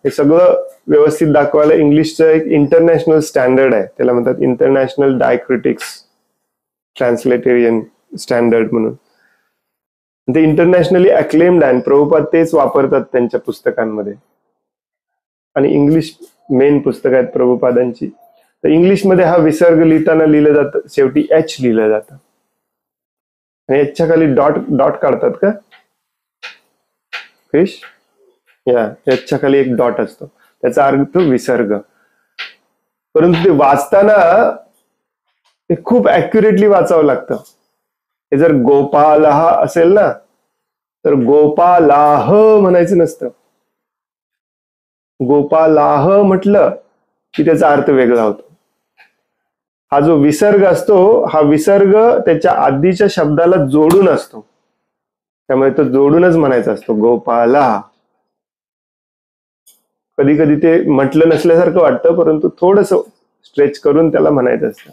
हे सगळं व्यवस्थित दाखवायला इंग्लिशचं एक इंटरनॅशनल स्टँडर्ड आहे. त्याला म्हणतात इंटरनॅशनल डायक्रिटिक्स ट्रान्सलेटेरियन स्टँडर्ड म्हणून. ते इंटरनॅशनली अक्लेम्ड आहे. प्रभुपाद तेच वापरतात त्यांच्या पुस्तकांमध्ये. आणि इंग्लिश मेन पुस्तक आहेत प्रभुपादांची. तर इंग्लिशमध्ये हा विसर्ग लिहिताना लिहिलं जातं, शेवटी एच लिहिलं जातं. आणि एचच्या खाली डॉट काढतात का क्रिश? या एचच्या खाली एक डॉट असतो, त्याचा अर्थ विसर्ग. परंतु ते वाचताना ते खूप ऍक्युरेटली वाचावं लागतं. हे जर गोपालः असेल ना, तर गोपालाह म्हणायचं नसतं. गोपालाह म्हटलं की त्याचा अर्थ वेगळा होतो. हा जो विसर्ग असतो, हा विसर्ग त्याच्या आधीच्या शब्दाला जोडून असतो, त्यामुळे तो जोडूनच म्हणायचा असतो गोपाला. कधी कधी ते म्हटलं नसल्यासारखं वाटतं, परंतु थोडस स्ट्रेच करून त्याला म्हणायचं असतं.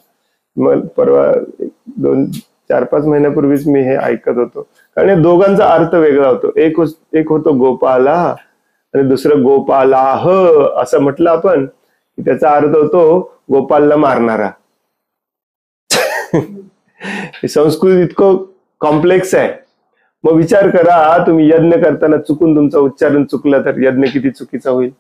मग परवा 2-4-5 महिन्यापूर्वीच मी हे ऐकत होतो, कारण या दोघांचा अर्थ वेगळा होतो. एक होतो गोपाला आणि दुसरं गोपालाह. असं म्हटलं आपण की त्याचा अर्थ होतो गोपालला मारणारा. संस्कृत इतकं कॉम्प्लेक्स आहे. मग विचार करा, तुम्ही यज्ञ करताना चुकून तुमचं उच्चारण चुकलं तर यज्ञ किती चुकीचा होईल.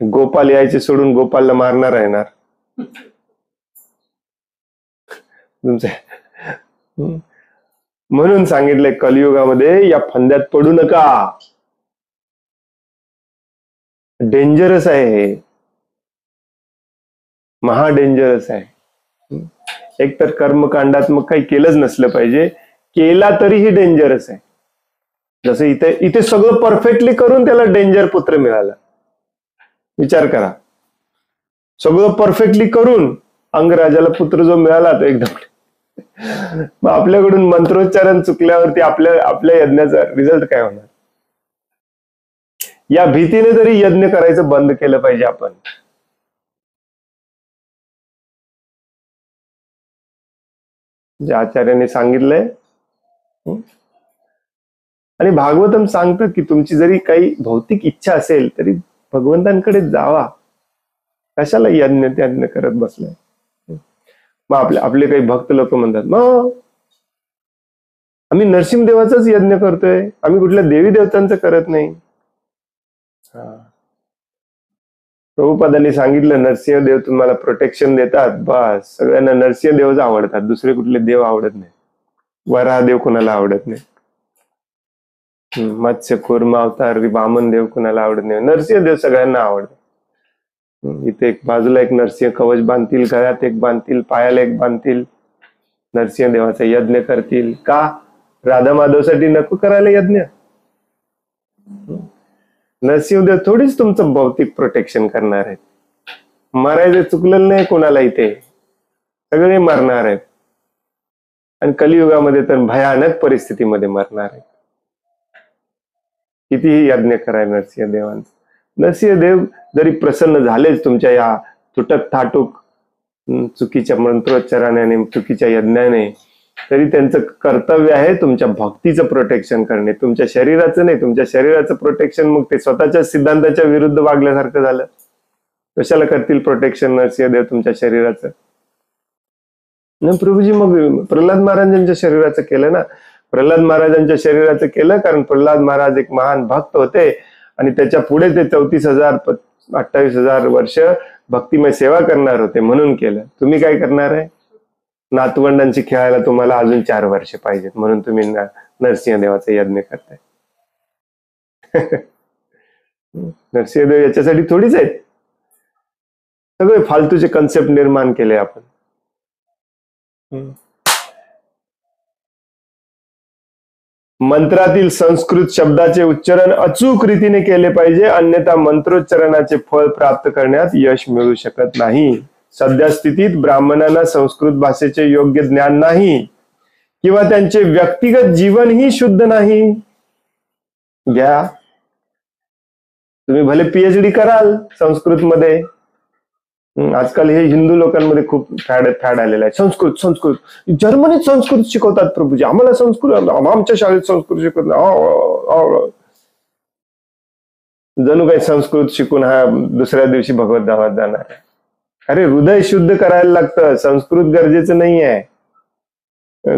गोपाल यायचे सोडून गोपालला मारणारा येणार तुमचे. म्हणून सांगितलंय कलियुगामध्ये या फंद्यात पडू नका. डेंजरस आहे हे, महा डेंजरस आहे. एक तर कर्मकांडात मग काही केलंच नसलं पाहिजे, केला तरीही डेंजरस आहे. जसं इथे सगळं परफेक्टली करून त्याला डेंजर पुत्र मिळाला. विचार करा, सगळं परफेक्टली करून अंगराजाला पुत्र जो मिळाला तो एकदम. मग आपल्याकडून मंत्रोच्चारण चुकल्यावरती आपल्या यज्ञाचा रिझल्ट काय होणार? या भीतीने तरी यज्ञ करायचं बंद केलं पाहिजे आपण. जे आचार्याने सांगितलंय. आणि भागवतम सांगतं की तुमची जरी काही भौतिक इच्छा असेल तरी भगवंतांकडे जावा. कशाला यज्ञ करत बसलाय? मग आपले काही भक्त लोक म्हणतात, मग आम्ही नरसिंहदेवाचाच यज्ञ करतोय, आम्ही कुठल्या देवी देवतांचं करत नाही. प्रभुपादांनी सांगितलं नरसिंहदेव तुम्हाला प्रोटेक्शन देतात, बस. सगळ्यांना नरसिंहदेवच आवडतात, दुसरे कुठले देव आवडत नाही. वराहदेव कोणाला आवडत नाही. मत्स्य कूर्म अवतार वामन देव कोणाला आवडत नाही. नरसिंहदेव सगळ्यांना आवडत. इथे एक बाजूला एक नरसिंह कवच बांधतील, गळ्यात एक बांधतील, पायाला एक बांधतील, नरसिंहदेवाचा यज्ञ करतील. का? राधा माधवसाठी नको करायला यज्ञ? नरसिंहदेव थोडीच तुमचं भौतिक प्रोटेक्शन करणार आहेत. मरायचं चुकलं नाही कोणाला, इथे सगळे मरणार आहेत. आणि कलियुगामध्ये तर भयानक परिस्थितीमध्ये मरणार आहेत. कितीही यज्ञ कराय नरसिंहदेवांचं. नरसिंहदेव जरी प्रसन्न झालेच तुमच्या या तुटक थाटूक चुकीच्या मंत्रोच्चाराने आणि चुकीच्या यज्ञाने, तरी त्यांचं कर्तव्य आहे तुमच्या भक्तीचं प्रोटेक्शन करणे, तुमच्या शरीराचं नाही. तुमच्या शरीराचं प्रोटेक्शन मग ते स्वतःच्या सिद्धांताच्या विरुद्ध वागल्यासारखं झालं. कशाला करतील प्रोटेक्शन नरसिंहदेव तुमच्या शरीराचं? प्रभूजी मग प्रल्हाद महाराजांच्या शरीराचं केलं ना. प्रल्हाद महाराजांच्या शरीराचं केलं कारण प्रल्हाद महाराज एक महान भक्त होते आणि त्याच्या पुढे ते 34,000-28,000 वर्ष भक्तिमय सेवा करणार होते, म्हणून केलं. तुम्ही काय करणार आहे? नातवंडांची खेळायला तुम्हाला अजून 4 वर्ष पाहिजेत, म्हणून तुम्ही नरसिंहदेवाचा यज्ञ करताय. नरसिंहदेव याच्यासाठी थोडीच आहेत. सगळे फालतूचे कन्सेप्ट निर्माण केले आपण. मंत्रातील संस्कृत शब्दाचे उच्चारण अचूक रीतीने केले पाहिजे, अन्यथा मंत्रोच्चारणाचे फळ प्राप्त करण्यात यश मिळू शकत नाही. सध्या स्थितीत ब्राह्मणांना संस्कृत भाषेचे योग्य ज्ञान नाही किंवा त्यांचे व्यक्तिगत जीवनही शुद्ध नाही. घ्या, तुम्ही भले पीएचडी कराल संस्कृत मध्ये. आजकाल हे हिंदू लोकांमध्ये खूप फॅड आलेलं आहे. संस्कृत जर्मनीत संस्कृत शिकवतात प्रभूजी, आम्हाला संस्कृत, आमच्या शाळेत संस्कृत शिकवत नाही. जणू काही संस्कृत शिकून हा दुसऱ्या दिवशी भगवत धामात जाणार आहे. अरे हृदय शुद्ध करायला लागतं, संस्कृत गरजेचं नाही आहे.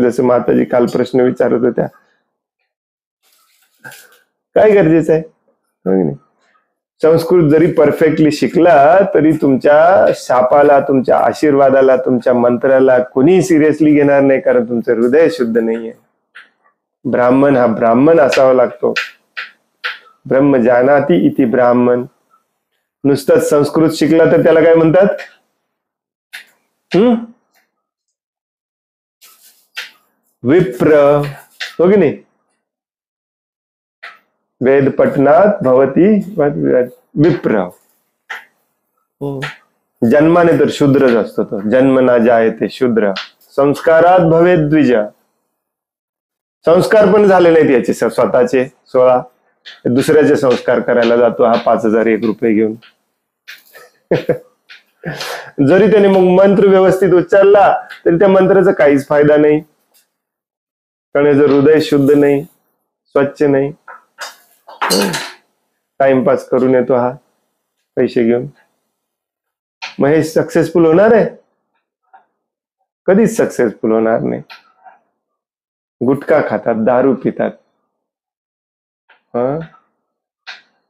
जसं माताजी काल प्रश्न विचारत होत्या, काय गरजेचं आहे? संस्कृत जरी परफेक्टली शिकला तरी तुमच्या शापाला, तुमच्या आशीर्वादाला, तुमच्या मंत्राला कोणी सिरियसली घेणार नाही, कारण तुमचं हृदय शुद्ध नाहीये. ब्राह्मण हा ब्राह्मण असावा लागतो. ब्रह्म जानाति इति ब्राह्मण. नुसतंच संस्कृत शिकला तर त्याला काय म्हणतात? विप्र, हो की नाही? वेद पठनात भवती विप्र. जन्माने तर शूद्रच असतो तो. जन्म ना जायते शूद्र, संस्कारात भवे द्विज. संस्कार पण झाले नाहीत याचे स्वतःचे 16, दुसऱ्याचे संस्कार करायला जातो हा 5001 रुपये घेऊन. जरी त्याने मग मंत्र व्यवस्थित उच्चारला तरी त्या मंत्राचा काहीच फायदा नाही, कारण याचं हृदय शुद्ध नाही, स्वच्छ नाही. टाइमपास करून येतो हा पैसे घेऊन. मग हे सक्सेसफुल होणार आहे? कधीच सक्सेसफुल होणार नाही. गुटखा खातात, दारू पितात,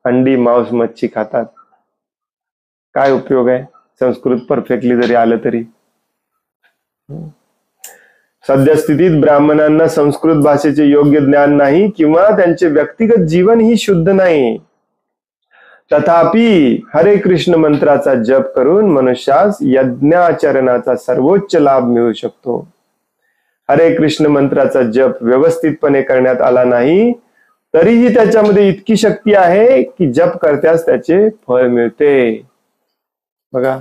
अंडी मांस मच्छी खातात. काय उपयोग आहे संस्कृत परफेक्टली जरी आलं तरी? सध्या स्थितीत ब्राह्मणांना संस्कृत भाषेचे योग्य ज्ञान नाही किंवा त्यांचे व्यक्तिगत जीवनही शुद्ध नाही. तथापि हरे कृष्ण मंत्राचा जप करून मनुष्यास यज्ञाचरणाचा सर्वोच्च लाभ मिळू शकतो. हरे कृष्ण मंत्राचा जप व्यवस्थितपणे करण्यात आला नाही तरीही त्याच्यामध्ये इतकी शक्ती आहे की जप करत्यास त्याचे फळ मिळते. बघा,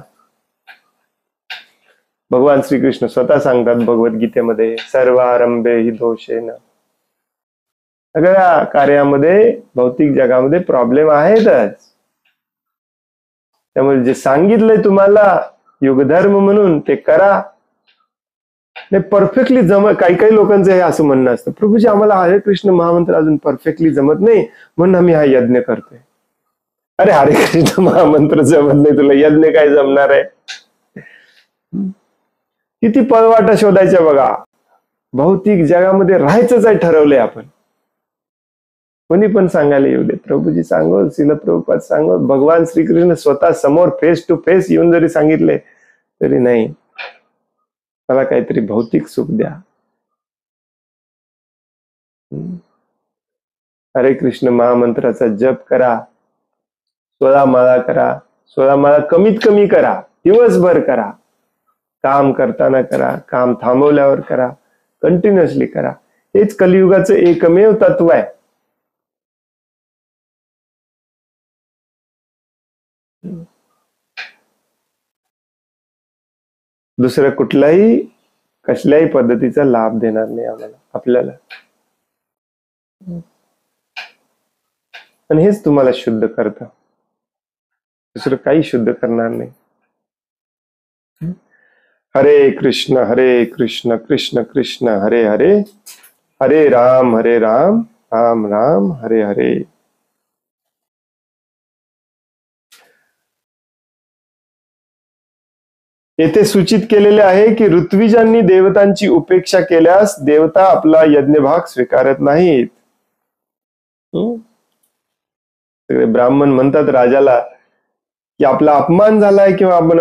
भगवान श्रीकृष्ण स्वतः सांगतात भगवद्गीतेमध्ये, सर्वारंभे हि दोषेन. सगळ्या कार्यामध्ये, भौतिक जगामध्ये प्रॉब्लेम आहेतच. त्यामुळे जे सांगितलंय तुम्हाला युगधर्म म्हणून ते करा. नाही परफेक्टली काही काही लोकांचं हे असं म्हणणं असतं, प्रभूजी आम्हाला हरे कृष्ण महामंत्र अजून परफेक्टली जमत नाही म्हणून आम्ही हा यज्ञ करतोय. अरे हरे कृष्ण महामंत्र जमत नाही, तुला यज्ञ काय जमणार आहे? किती पळवाटा शोधायच्या बघा. भौतिक जगामध्ये राहायचंच आहे ठरवलंय आपण. कोणी पण सांगायला येऊ दे, प्रभूजी सांगो, श्रील प्रभुपाद सांगो, भगवान श्रीकृष्ण स्वतः समोर फेस टू फेस येऊन जरी सांगितले तरी नाही, मला काहीतरी भौतिक सुख द्या. हरे कृष्ण महामंत्राचा जप करा, 16 माळा करा. 16 माळा कमीत कमी करा, दिवसभर करा, काम करताना करा, काम थांबवल्यावर करा, कंटिन्युअसली करा. हेच कलियुगाचं एकमेव तत्व आहे. दुसरं कुठलाही कसल्याही पद्धतीचा लाभ देणार नाही आपल्याला. आणि हेच तुम्हाला शुद्ध करतं, दुसरं काही शुद्ध करणार नाही. हरे कृष्ण कृष्ण कृष्ण हरे हरे, हरे राम राम राम हरे हरे. येथे सूचित केलेले आहे की ऋत्विजांनी देवतांची उपेक्षा केल्यास देवता आपला यज्ञभाग स्वीकारत नाहीत. सगळे ब्राह्मण म्हणतात राजाला की आपला अपमान झालाय किंवा आपण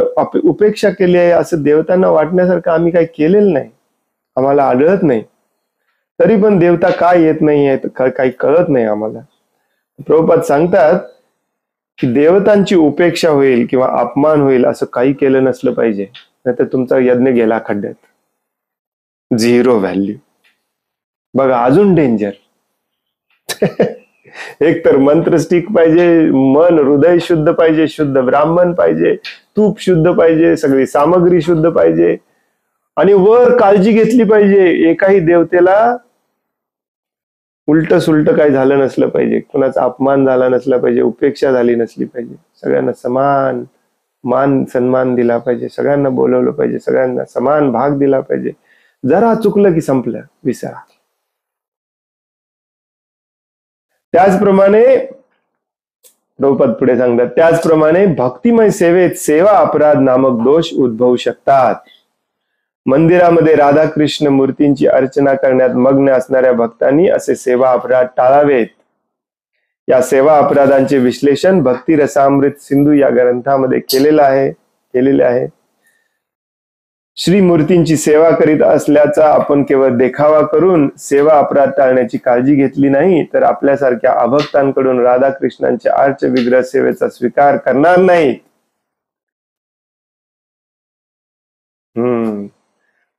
उपेक्षा केली आहे असं देवतांना वाटण्यासारखं आम्ही काही केलेलं नाही, आम्हाला आढळत नाही. तरी पण देवता काय येत नाही काही कळत नाही आम्हाला. प्रभुपाद सांगतात की देवतांची उपेक्षा होईल किंवा अपमान होईल असं काही केलं नसलं पाहिजे, नाहीतर तुमचा यज्ञ गेला खड्ड्यात, 0 व्हॅल्यू. बघा अजून डेंजर. एक तर मंत्र स्टिक पाहिजे, मन हृदय शुद्ध पाहिजे, शुद्ध ब्राह्मण पाहिजे, तूप शुद्ध पाहिजे, सगळी सामग्री शुद्ध पाहिजे, आणि वर काळजी घेतली पाहिजे एकाही देवतेला उलट सुलट काही झालं नसलं पाहिजे, कुणाचा अपमान झाला नसला पाहिजे, उपेक्षा झाली नसली पाहिजे, सगळ्यांना समान मान सन्मान दिला पाहिजे, सगळ्यांना बोलवलं पाहिजे, सगळ्यांना समान भाग दिला पाहिजे. जरा चुकलं की संपलं, विसरा. त्याचप्रमाणे प्रभुपाद पुढे सांगतात, त्याचप्रमाणे भक्तिमय सेवेत सेवा अपराध नामक दोष उद्भवू शकतात. मंदिरामध्ये राधाकृष्ण मूर्तींची अर्चना करण्यात मग्न असणाऱ्या भक्तांनी असे सेवा अपराध टाळावेत. या सेवा अपराधांचे विश्लेषण भक्ती रसामृत सिंधू या ग्रंथामध्ये केलेले आहे. श्री मूर्तींची सेवा करीत असल्याचा आपण केवळ देखावा करून सेवा अपराध टाळण्याची काळजी घेतली नाही तर आपल्यासारख्या अभक्तांकडून राधाकृष्णांच्या आर्च विग्रह सेवेचा स्वीकार करणार नाहीत.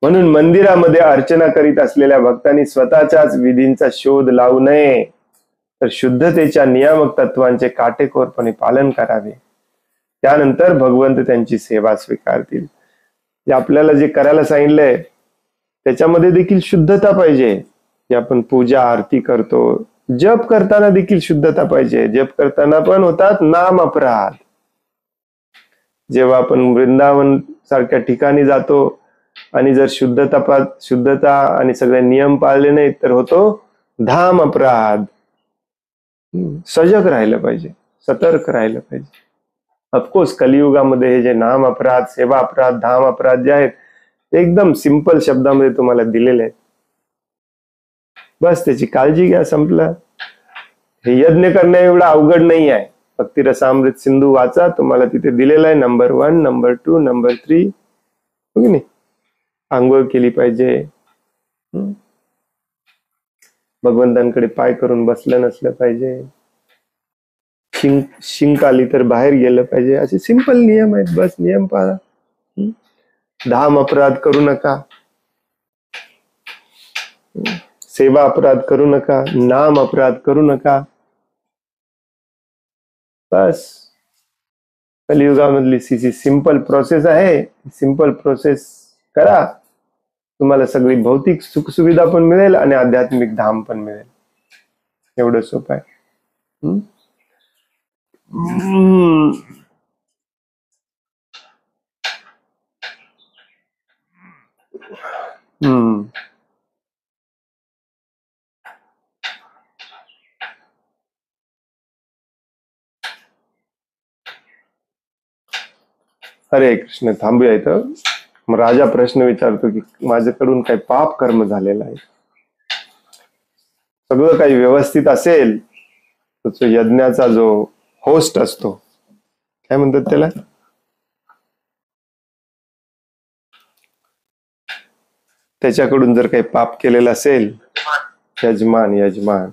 म्हणून मंदिरामध्ये अर्चना करीत असलेल्या भक्तांनी स्वतःच्याच विधींचा शोध लावू नये तर शुद्धतेच्या नियामक तत्वांचे काटेकोरपणे पालन करावे. त्यानंतर भगवंत त्यांची सेवा स्वीकारतील. आपल्याला जे करायला सांगितलंय त्याच्यामध्ये देखील शुद्धता पाहिजे. जे आपण पूजा आरती करतो, जप करताना देखील शुद्धता पाहिजे. जप करताना पण होतात नाम अपराध. जेव्हा आपण वृंदावन सारख्या ठिकाणी जातो आणि जर शुद्धता आणि सगळे नियम पाळले नाहीत तर होतो धाम अपराध. सजग राहिलं पाहिजे, सतर्क राहिलं पाहिजे. ऑफकोर्स कलियुगामध्ये हे जे नाम अपराध, सेवा अपराध, धाम अपराध जे आहेत ते एकदम सिंपल शब्दामध्ये तुम्हाला दिलेले आहेत. बस त्याची काळजी घ्या, संपलं. हे यज्ञ करण्या एवढं अवघड नाही आहे. भक्ती रसामृत सिंधू वाचा, तुम्हाला तिथे दिलेला आहे. Number 1, number 2, number 3. हो की नाही? आंघोळ केली पाहिजे, भगवंतांकडे पाय करून बसलं नसलं पाहिजे, शिंक आली तर बाहेर गेलं पाहिजे. असे सिंपल नियम आहेत. बस नियम पाळा. धाम अपराध करू नका, सेवा अपराध करू नका, नाम अपराध करू नका. बस कलियुगामधली सिंपल प्रोसेस आहे. सिंपल प्रोसेस करा, तुम्हाला सगळी भौतिक सुख सुविधा पण मिळेल आणि आध्यात्मिक धाम पण मिळेल. एवढं सोपं आहे. हरे कृष्ण. थांबूया इथं. मग राजा प्रश्न विचारतो की माझ्याकडून काही पाप कर्म झालेलं आहे. सगळं काही व्यवस्थित असेल तर यज्ञाचा जो होस्ट असतो, काय म्हणतात त्याला, त्याच्याकडून जर काही पाप केलेलं असेल, यजमान,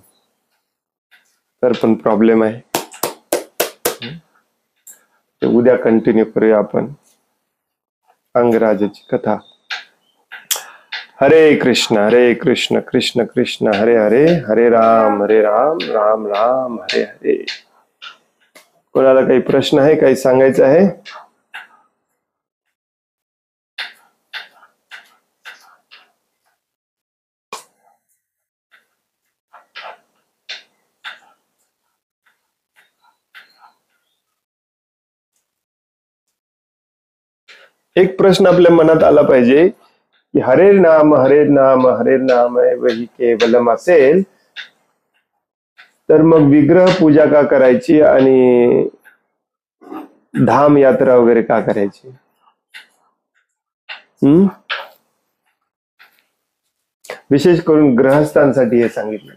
तर पण प्रॉब्लेम आहे. उद्या कंटिन्यू करूया आपण अंगराजाची कथा. हरे कृष्ण कृष्ण कृष्ण हरे हरे, हरे राम राम राम हरे हरे. कोणाला काही प्रश्न आहे, काही सांगायचं आहे? एक प्रश्न आपल्या मनात आला पाहिजे की हरे नाम वही केवलम असेल तर मग विग्रह पूजा का करायची आणि धाम यात्रा वगैरे का करायची? विशेष करून ग्रहस्थांसाठी हे सांगितलं.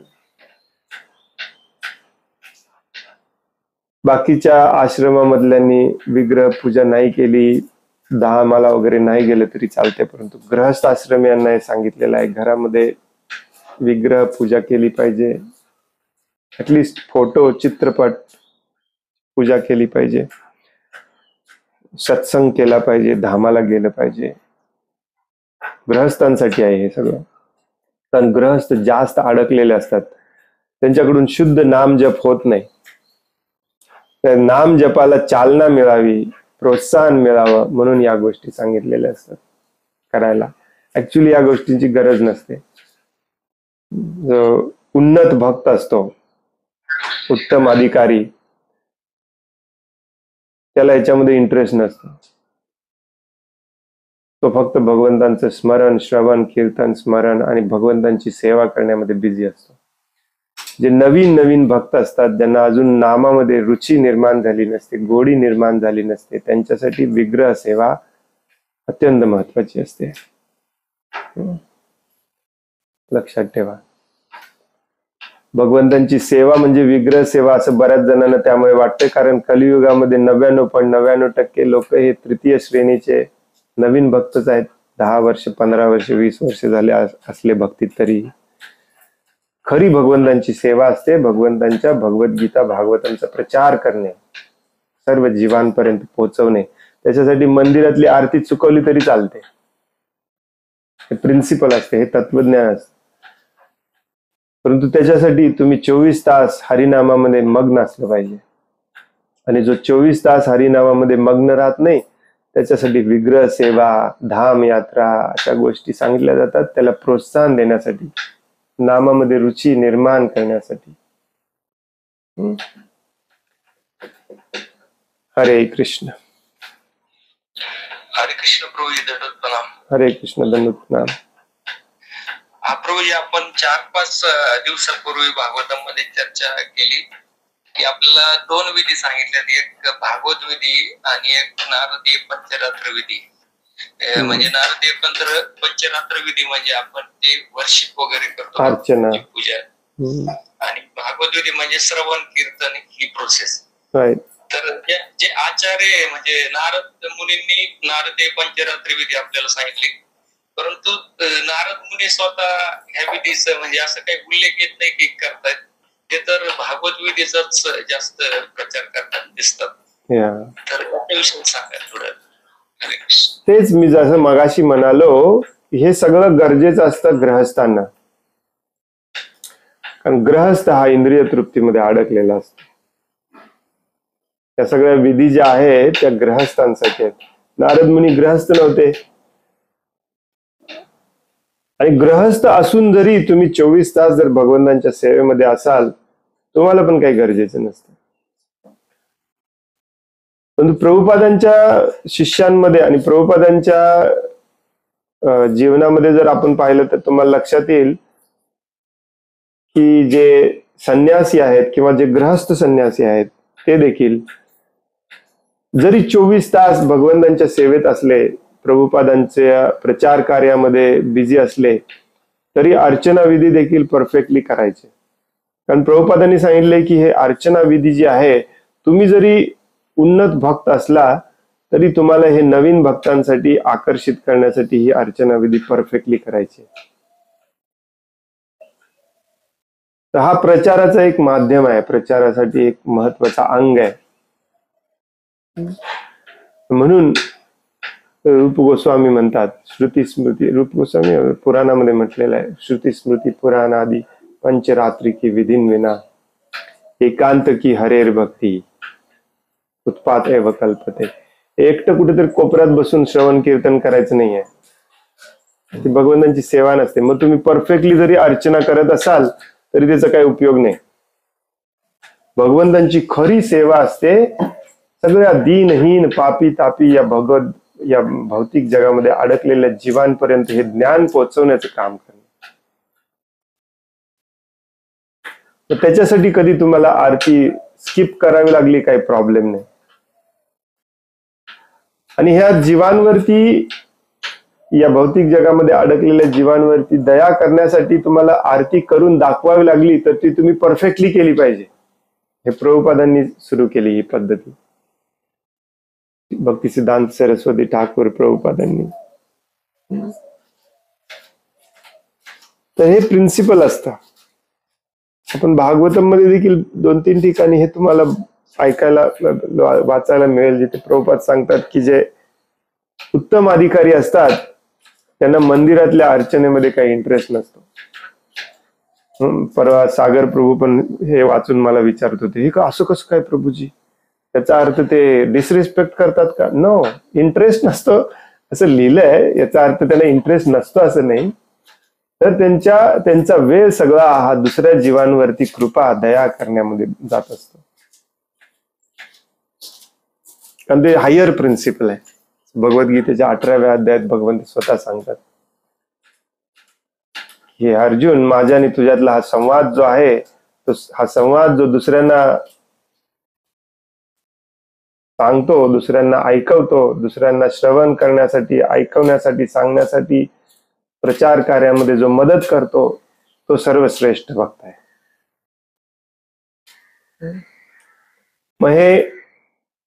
बाकीच्या आश्रमामधल्यांनी विग्रह पूजा नाही केली, धामाला वगैरे नाही गेलं तरी चालते, परंतु गृहस्थ आश्रम यांना हे सांगितलेलं आहे घरामध्ये विग्रह पूजा केली पाहिजे. ऍटलिस्ट फोटो, चित्रपट पूजा केली पाहिजे, सत्संग केला पाहिजे, धामाला गेलं पाहिजे. गृहस्थांसाठी आहे हे सगळं. कारण गृहस्थ जास्त अडकलेले असतात. त्यांच्याकडून शुद्ध नाम जप होत नाही. तर नाम जपाला चालना मिळावी, प्रोत्साहन मिळावं म्हणून या गोष्टी सांगितलेल्या असतात करायला. ऍक्च्युली या गोष्टींची गरज नसते. जो उन्नत भक्त असतो, उत्तम अधिकारी, त्याला याच्यामध्ये इंटरेस्ट नसतो. तो फक्त भगवंतांचं स्मरण, श्रवण, कीर्तन, स्मरण आणि भगवंतांची सेवा करण्यामध्ये बिझी असतो. जे नवीन नवीन भक्त असतात, ज्यांना अजून नामामध्ये रुची निर्माण झाली नसते, गोडी निर्माण झाली नसते, त्यांच्यासाठी विग्रह सेवा अत्यंत महत्वाची असते. लक्षात ठेवा. भगवंतांची सेवा म्हणजे विग्रह सेवा असं बऱ्याच जणांना त्यामुळे वाटतं, कारण कलियुगामध्ये 99.99% लोक हे तृतीय श्रेणीचे नवीन भक्तच आहेत. 10 वर्ष, 15 वर्ष, 20 वर्ष झाले असले भक्तीत तरी. खरी भगवंतांची सेवा असते भगवंतांच्या भगवद्गीता भागवतांचा प्रचार करणे, सर्व जीवांपर्यंत पोहोचवणे. त्याच्यासाठी मंदिरातली आरती चुकवली तरी चालते. हे प्रिन्सिपल असते, हे तत्वज्ञान असते. परंतु त्याच्यासाठी तुम्ही 24 तास हरिनामामध्ये मग्न असलं पाहिजे. आणि जो 24 तास हरिनामामध्ये मग्न राहत नाही, त्याच्यासाठी विग्रह सेवा, धाम यात्रा अशा गोष्टी सांगितल्या जातात, त्याला प्रोत्साहन देण्यासाठी, नामामध्ये रुची निर्माण करण्यासाठी. हरे कृष्ण. हरे कृष्ण प्रभू, दंडवत प्रणाम. हरे कृष्ण, दंडवत प्रणाम. प्रभूजी, आपण 4-5 दिवसापूर्वी भागवतामध्ये चर्चा केली की आपल्याला 2 विधी सांगितल्यात, एक भागवत विधी आणि एक नारदीय पंचरात्र विधी. म्हणजे नारदीय पंचरात्र विधी म्हणजे आपण ते वर्शिप वगैरे करतो, अर्चना, पूजा. आणि भागवत विधी म्हणजे श्रवण, कीर्तन ही प्रोसेस. तर जे आचार्य म्हणजे नारद मुनींनी नारदीय पंचरात्र विधी आपल्याला सांगितली, परंतु नारद मुनी स्वतः ह्या विधीचा म्हणजे असं काही उल्लेख येत नाही की करतायत. ते तर भागवत विधीचाच जास्त प्रचार करतात दिसतात. तर त्याविषयी सांगा थोडं. तेच मी जसं मगाशी म्हणालो, हे सगळं गरजेचं असतं ग्रहस्थांना. कारण ग्रहस्थ हा इंद्रिय तृप्तीमध्ये अडकलेला असतो. त्या सगळ्या विधी ज्या आहेत त्या ग्रहस्थांसाठी आहेत. नारद मुनी गृहस्थ नव्हते. आणि गृहस्थ असून जरी तुम्ही 24 तास जर भगवंतांच्या सेवेमध्ये असाल, तुम्हाला पण काही गरजेचं नसतं. परंतु प्रभुपादांच्या शिष्यांमध्ये आणि प्रभुपादांच्या जीवनामध्ये जर आपण पाहिलं तर तुम्हाला लक्षात येईल की जे संन्यासी आहेत किंवा जे गृहस्थ संन्यासी आहेत, ते देखील जरी 24 तास भगवंतांच्या सेवेत असले, प्रभुपादांच्या प्रचार कार्यामध्ये बिझी असले, तरी अर्चना विधी देखील परफेक्टली करायचे. कारण प्रभुपादांनी सांगितले की हे अर्चना विधी जी आहे, तुम्ही जरी उन्नत भक्त असला तरी तुम्हाला हे नवीन भक्तांसाठी आकर्षित करण्यासाठी ही अर्चना विधी परफेक्टली करायची. तर हा प्रचाराचा एक माध्यम आहे, प्रचारासाठी एक महत्वाचा अंग आहे. म्हणून रूप गोस्वामी म्हणतात, श्रुती स्मृती, रूप गोस्वामी पुराणामध्ये म्हटलेलं आहे, श्रुती स्मृती पुराण आदि पंचरात्री की विधीन विना एकांत की हरेर भक्ती उत्पात एव कल्पते. एकटं कुठेतरी कोपऱ्यात बसून श्रवण कीर्तन करायचं नाहीये, ती भगवंतांची सेवा नसते. मग तुम्ही परफेक्टली जरी अर्चना करत असाल तरी त्याचा काही उपयोग नाही. भगवंतांची खरी सेवा असते सगळ्या दीनहीन पापी तापी या भौतिक जगामध्ये अडकलेल्या जीवांपर्यंत हे ज्ञान पोहोचवण्याचं काम करणे. त्याच्यासाठी कधी तुम्हाला आरती स्किप करावी लागली काही प्रॉब्लेम नाही. आणि ह्या जीवांवरती, या भौतिक जगामध्ये अडकलेल्या जीवांवरती दया करण्यासाठी तुम्हाला आरती करून दाखवावी लागली तर ती तुम्ही परफेक्टली केली पाहिजे. हे प्रभुपादांनी सुरू केली ही पद्धती. भक्ती सिद्धांत सरस्वती ठाकूर प्रभुपादांनी. तर हे प्रिन्सिपल असतं. आपण भागवतम मध्ये देखील 2-3 ठिकाणी हे तुम्हाला ऐकायला वाचायला मिळेल, जिथे प्रभुपाद सांगतात की जे उत्तम अधिकारी असतात त्यांना मंदिरातल्या अर्चनेमध्ये काही इंटरेस्ट नसतो. परवा सागर प्रभू पण हे वाचून मला विचारत होते, हे का असं कसं काय प्रभूजी, त्याचा अर्थ ते डिसरिस्पेक्ट करतात का? नो, इंटरेस्ट नसतो असं लिहिलंय, याचा अर्थ त्याला इंटरेस्ट नसतो असं नाही. तर त्यांचा वेळ सगळा हा दुसऱ्या जीवांवरती कृपा दया करण्यामध्ये जात असतो. कारण ते हायर प्रिन्सिपल आहे. भगवद्गीतेच्या 18व्या अध्यायात भगवंत स्वतः सांगतात, हे अर्जुन, माझ्या आणि तुझ्यातला हा संवाद जो आहे, तो हा संवाद जो दुसऱ्यांना सांगतो, दुसऱ्यांना ऐकवतो, दुसऱ्यांना श्रवण करण्यासाठी, ऐकवण्यासाठी, सांगण्यासाठी, प्रचार कार्यामध्ये जो मदत करतो, तो सर्वश्रेष्ठ भक्त आहे. मग हे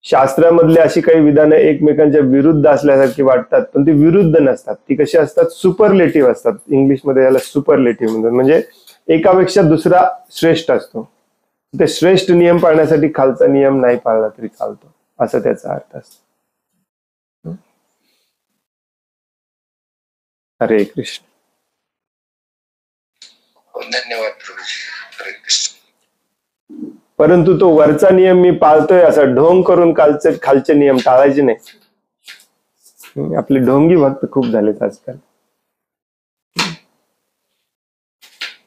शास्त्रामधले अशी काही विधानं एकमेकांच्या विरुद्ध असल्यासारखी वाटतात, पण ती विरुद्ध नसतात. ती कशी असतात? सुपरलेटिव्ह असतात. इंग्लिशमध्ये याला सुपरलेटिव्ह म्हणतात. म्हणजे एकापेक्षा दुसरा श्रेष्ठ असतो. ते श्रेष्ठ नियम पाळण्यासाठी खालचा नियम नाही पाळला तरी चालतो, असं त्याचा अर्थ असतो. हरे कृष्ण. धन्यवाद प्रभूजी. हरे कृष्ण. परंतु तो वरचा नियम मी पाळतोय असं ढोंग करून खालचे नियम टाळायचे नाही. आपले ढोंगी भक्त खूप झालेत आजकाल.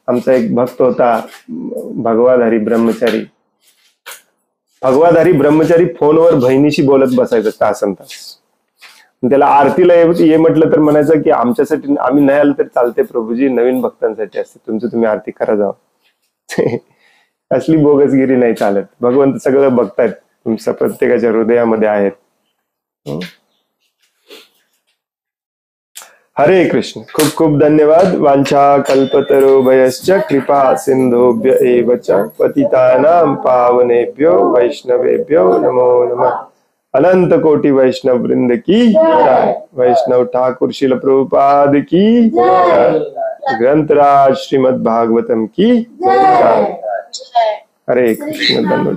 आमचा एक भक्त होता भगवाधारी ब्रह्मचारी. भगवाधारी ब्रह्मचारी फोनवर बहिणीशी बोलत बसायचं तासन तास. त्याला आरतीला ये म्हटलं तर म्हणायचं की आमच्यासाठी, आम्ही नाही आलं तर चालते प्रभूजी, नवीन भक्तांसाठी असते, तुमचं तुम्ही आरती करा जावं. असली बोगसगिरी नाही चालत. भगवंत सगळं बघतायत, तुमच्या प्रत्येकाच्या हृदयामध्ये आहेत. हरे कृष्ण. खूप खूप धन्यवाद. वांछा कल्पतरुभयश्च कृपा सिंधुभ्य एव च पतितानां पावनेभ्यो वैष्णवेभ्यो नमो नमः. अनंत कोटि वैष्णव वृंद की जय. वैष्णव ठाकुर श्रील प्रभुपाद की जय. ग्रंथराज श्रीमद् भागवतम की जय. हरे कृष्ण. धन्यवाद.